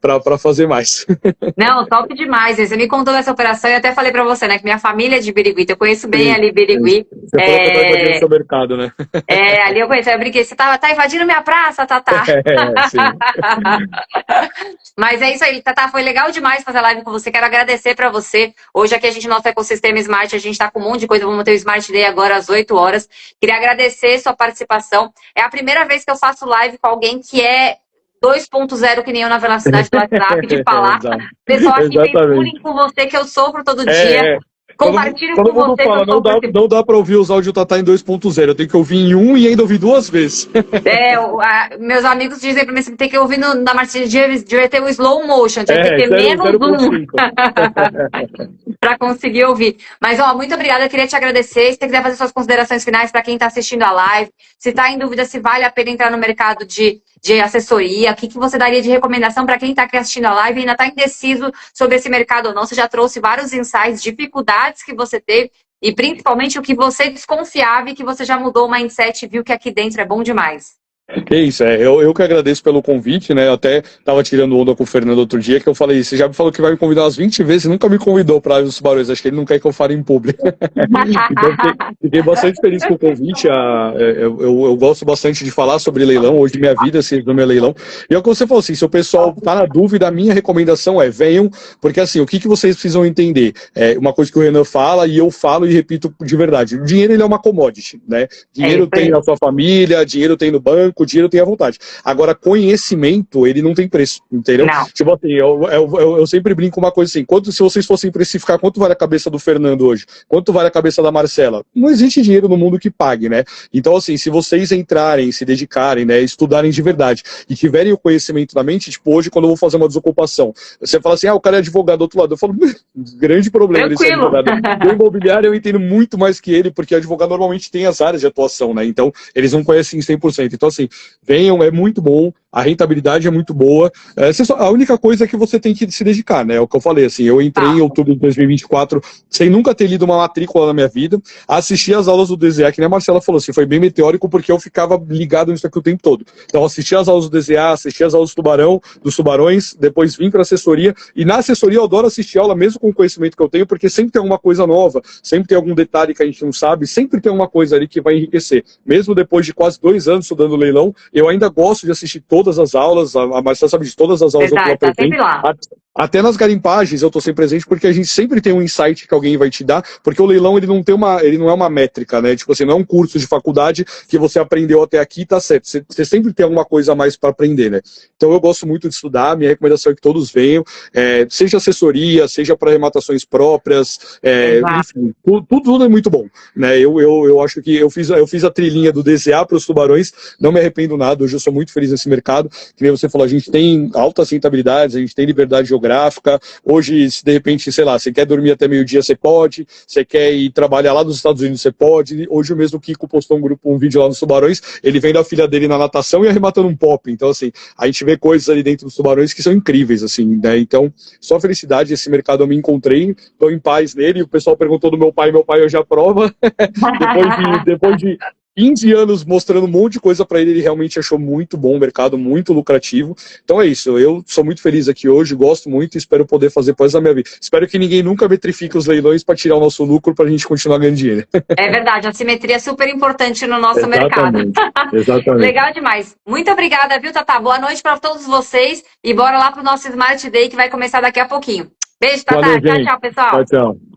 pra fazer mais.
Não, top demais. Você me contou dessa operação e até falei pra você, né, que minha família é de Birigui, então eu conheço bem ali Birigui.
Você falou que eu tava invadindo seu mercado, né?
Ali eu conheço, eu brinquei, você tá invadindo minha praça, Tatá.
Sim.
Mas é isso aí, Tatá, foi legal demais fazer live com você, quero agradecer pra você. Hoje aqui a gente, nosso ecossistema Smart, a gente tá com um monte de coisa, vamos ter o Smart Day agora às 8 horas. Queria agradecer sua participação. É a primeira vez que eu faço live com alguém que é 2.0, que nem eu na velocidade do WhatsApp, de falar. Pessoal aqui fez bullying com você, que eu sofro todo dia. Compartilho com você.
Fala, não dá pra ouvir os áudios do Tatá em 2.0, eu tenho que ouvir em 1 e ainda ouvir 2 vezes.
Meus amigos dizem pra mim, você tem que ouvir na Martins de ter o slow motion, tem que ter menos 1 pra conseguir ouvir. Mas, muito obrigada, eu queria te agradecer. Se você quiser fazer suas considerações finais pra quem tá assistindo a live, se tá em dúvida se vale a pena entrar no mercado de assessoria, o que você daria de recomendação para quem está aqui assistindo a live e ainda está indeciso sobre esse mercado ou não? Você já trouxe vários insights, dificuldades que você teve e principalmente o que você desconfiava e que você já mudou o mindset e viu que aqui dentro é bom demais.
É isso, eu que agradeço pelo convite, né? Eu até tava tirando onda com o Fernando outro dia, que eu falei, você já me falou que vai me convidar umas 20 vezes, nunca me convidou para os Tubarões, acho que ele não quer que eu fale em público. Então, fiquei bastante feliz com o convite, eu gosto bastante de falar sobre leilão, hoje minha vida se resume a leilão, e é o que você falou assim, se o pessoal tá na dúvida, a minha recomendação é, venham, porque assim, o que vocês precisam entender? É uma coisa que o Renan fala, e eu falo e repito de verdade, o dinheiro ele é uma commodity, né? Dinheiro tem na sua família, dinheiro tem no banco, o dinheiro tem à vontade. Agora, conhecimento, ele não tem preço, entendeu? Não. Tipo assim, eu sempre brinco uma coisa assim, se vocês fossem precificar quanto vale a cabeça do Fernando hoje, quanto vale a cabeça da Marcela, não existe dinheiro no mundo que pague, né? Então, assim, se vocês entrarem, se dedicarem, né, estudarem de verdade e tiverem o conhecimento na mente, tipo, hoje, quando eu vou fazer uma desocupação, você fala assim, o cara é advogado do outro lado, eu falo, grande problema ele ser advogado. O imobiliário eu entendo muito mais que ele, porque advogado normalmente tem as áreas de atuação, né? Então, eles não conhecem 100%. Então, assim, venham, é muito bom, a rentabilidade é muito boa. A única coisa é que você tem que se dedicar, né? É o que eu falei, assim, eu entrei em outubro de 2024 sem nunca ter lido uma matrícula na minha vida, assisti as aulas do DZA, que nem a Marcela falou, assim, foi bem meteórico porque eu ficava ligado nisso aqui o tempo todo. Então, assisti as aulas do DZA, assisti as aulas dos Tubarões, depois vim para assessoria, e na assessoria eu adoro assistir aula, mesmo com o conhecimento que eu tenho, porque sempre tem alguma coisa nova, sempre tem algum detalhe que a gente não sabe, sempre tem uma coisa ali que vai enriquecer. Mesmo depois de quase 2 anos estudando leilão, eu ainda gosto de assistir todas as aulas, a Marcela sabe de todas as aulas.
Verdade, tá sempre lá.
Até nas garimpagens eu estou sempre presente, porque a gente sempre tem um insight que alguém vai te dar, porque o leilão ele não é uma métrica, né? Tipo assim, não é um curso de faculdade que você aprendeu até aqui e tá certo. Você sempre tem alguma coisa a mais para aprender, né? Então eu gosto muito de estudar, minha recomendação é que todos venham, seja assessoria, seja para arrematações próprias, enfim, tudo é muito bom, né? Eu acho que eu fiz a trilhinha do DZA para os Tubarões, não me arrependo nada, hoje eu sou muito feliz nesse mercado, que nem você falou, a gente tem altas rentabilidades, a gente tem liberdade geográfica, hoje, se de repente, sei lá, você quer dormir até meio-dia, você pode, você quer ir trabalhar lá nos Estados Unidos, você pode, hoje mesmo o Kiko postou um vídeo lá nos Tubarões, ele vendo a filha dele na natação e arrematando um pop, então assim, a gente vê coisas ali dentro dos Tubarões que são incríveis, assim, né, então, só felicidade, esse mercado eu me encontrei, tô em paz nele, o pessoal perguntou do meu pai hoje aprova, depois de 15 anos mostrando um monte de coisa para ele, ele realmente achou muito bom o mercado, muito lucrativo. Então é isso, eu sou muito feliz aqui hoje, gosto muito e espero poder fazer coisas da minha vida. Espero que ninguém nunca metrifique os leilões para tirar o nosso lucro para a gente continuar ganhando dinheiro. É verdade, a simetria é super importante no nosso mercado. Exatamente. Legal demais. Muito obrigada, viu, Tatá? Boa noite para todos vocês e bora lá pro nosso Smart Day que vai começar daqui a pouquinho. Beijo, Tatá. Tchau, tchau, pessoal. Tchau, tchau.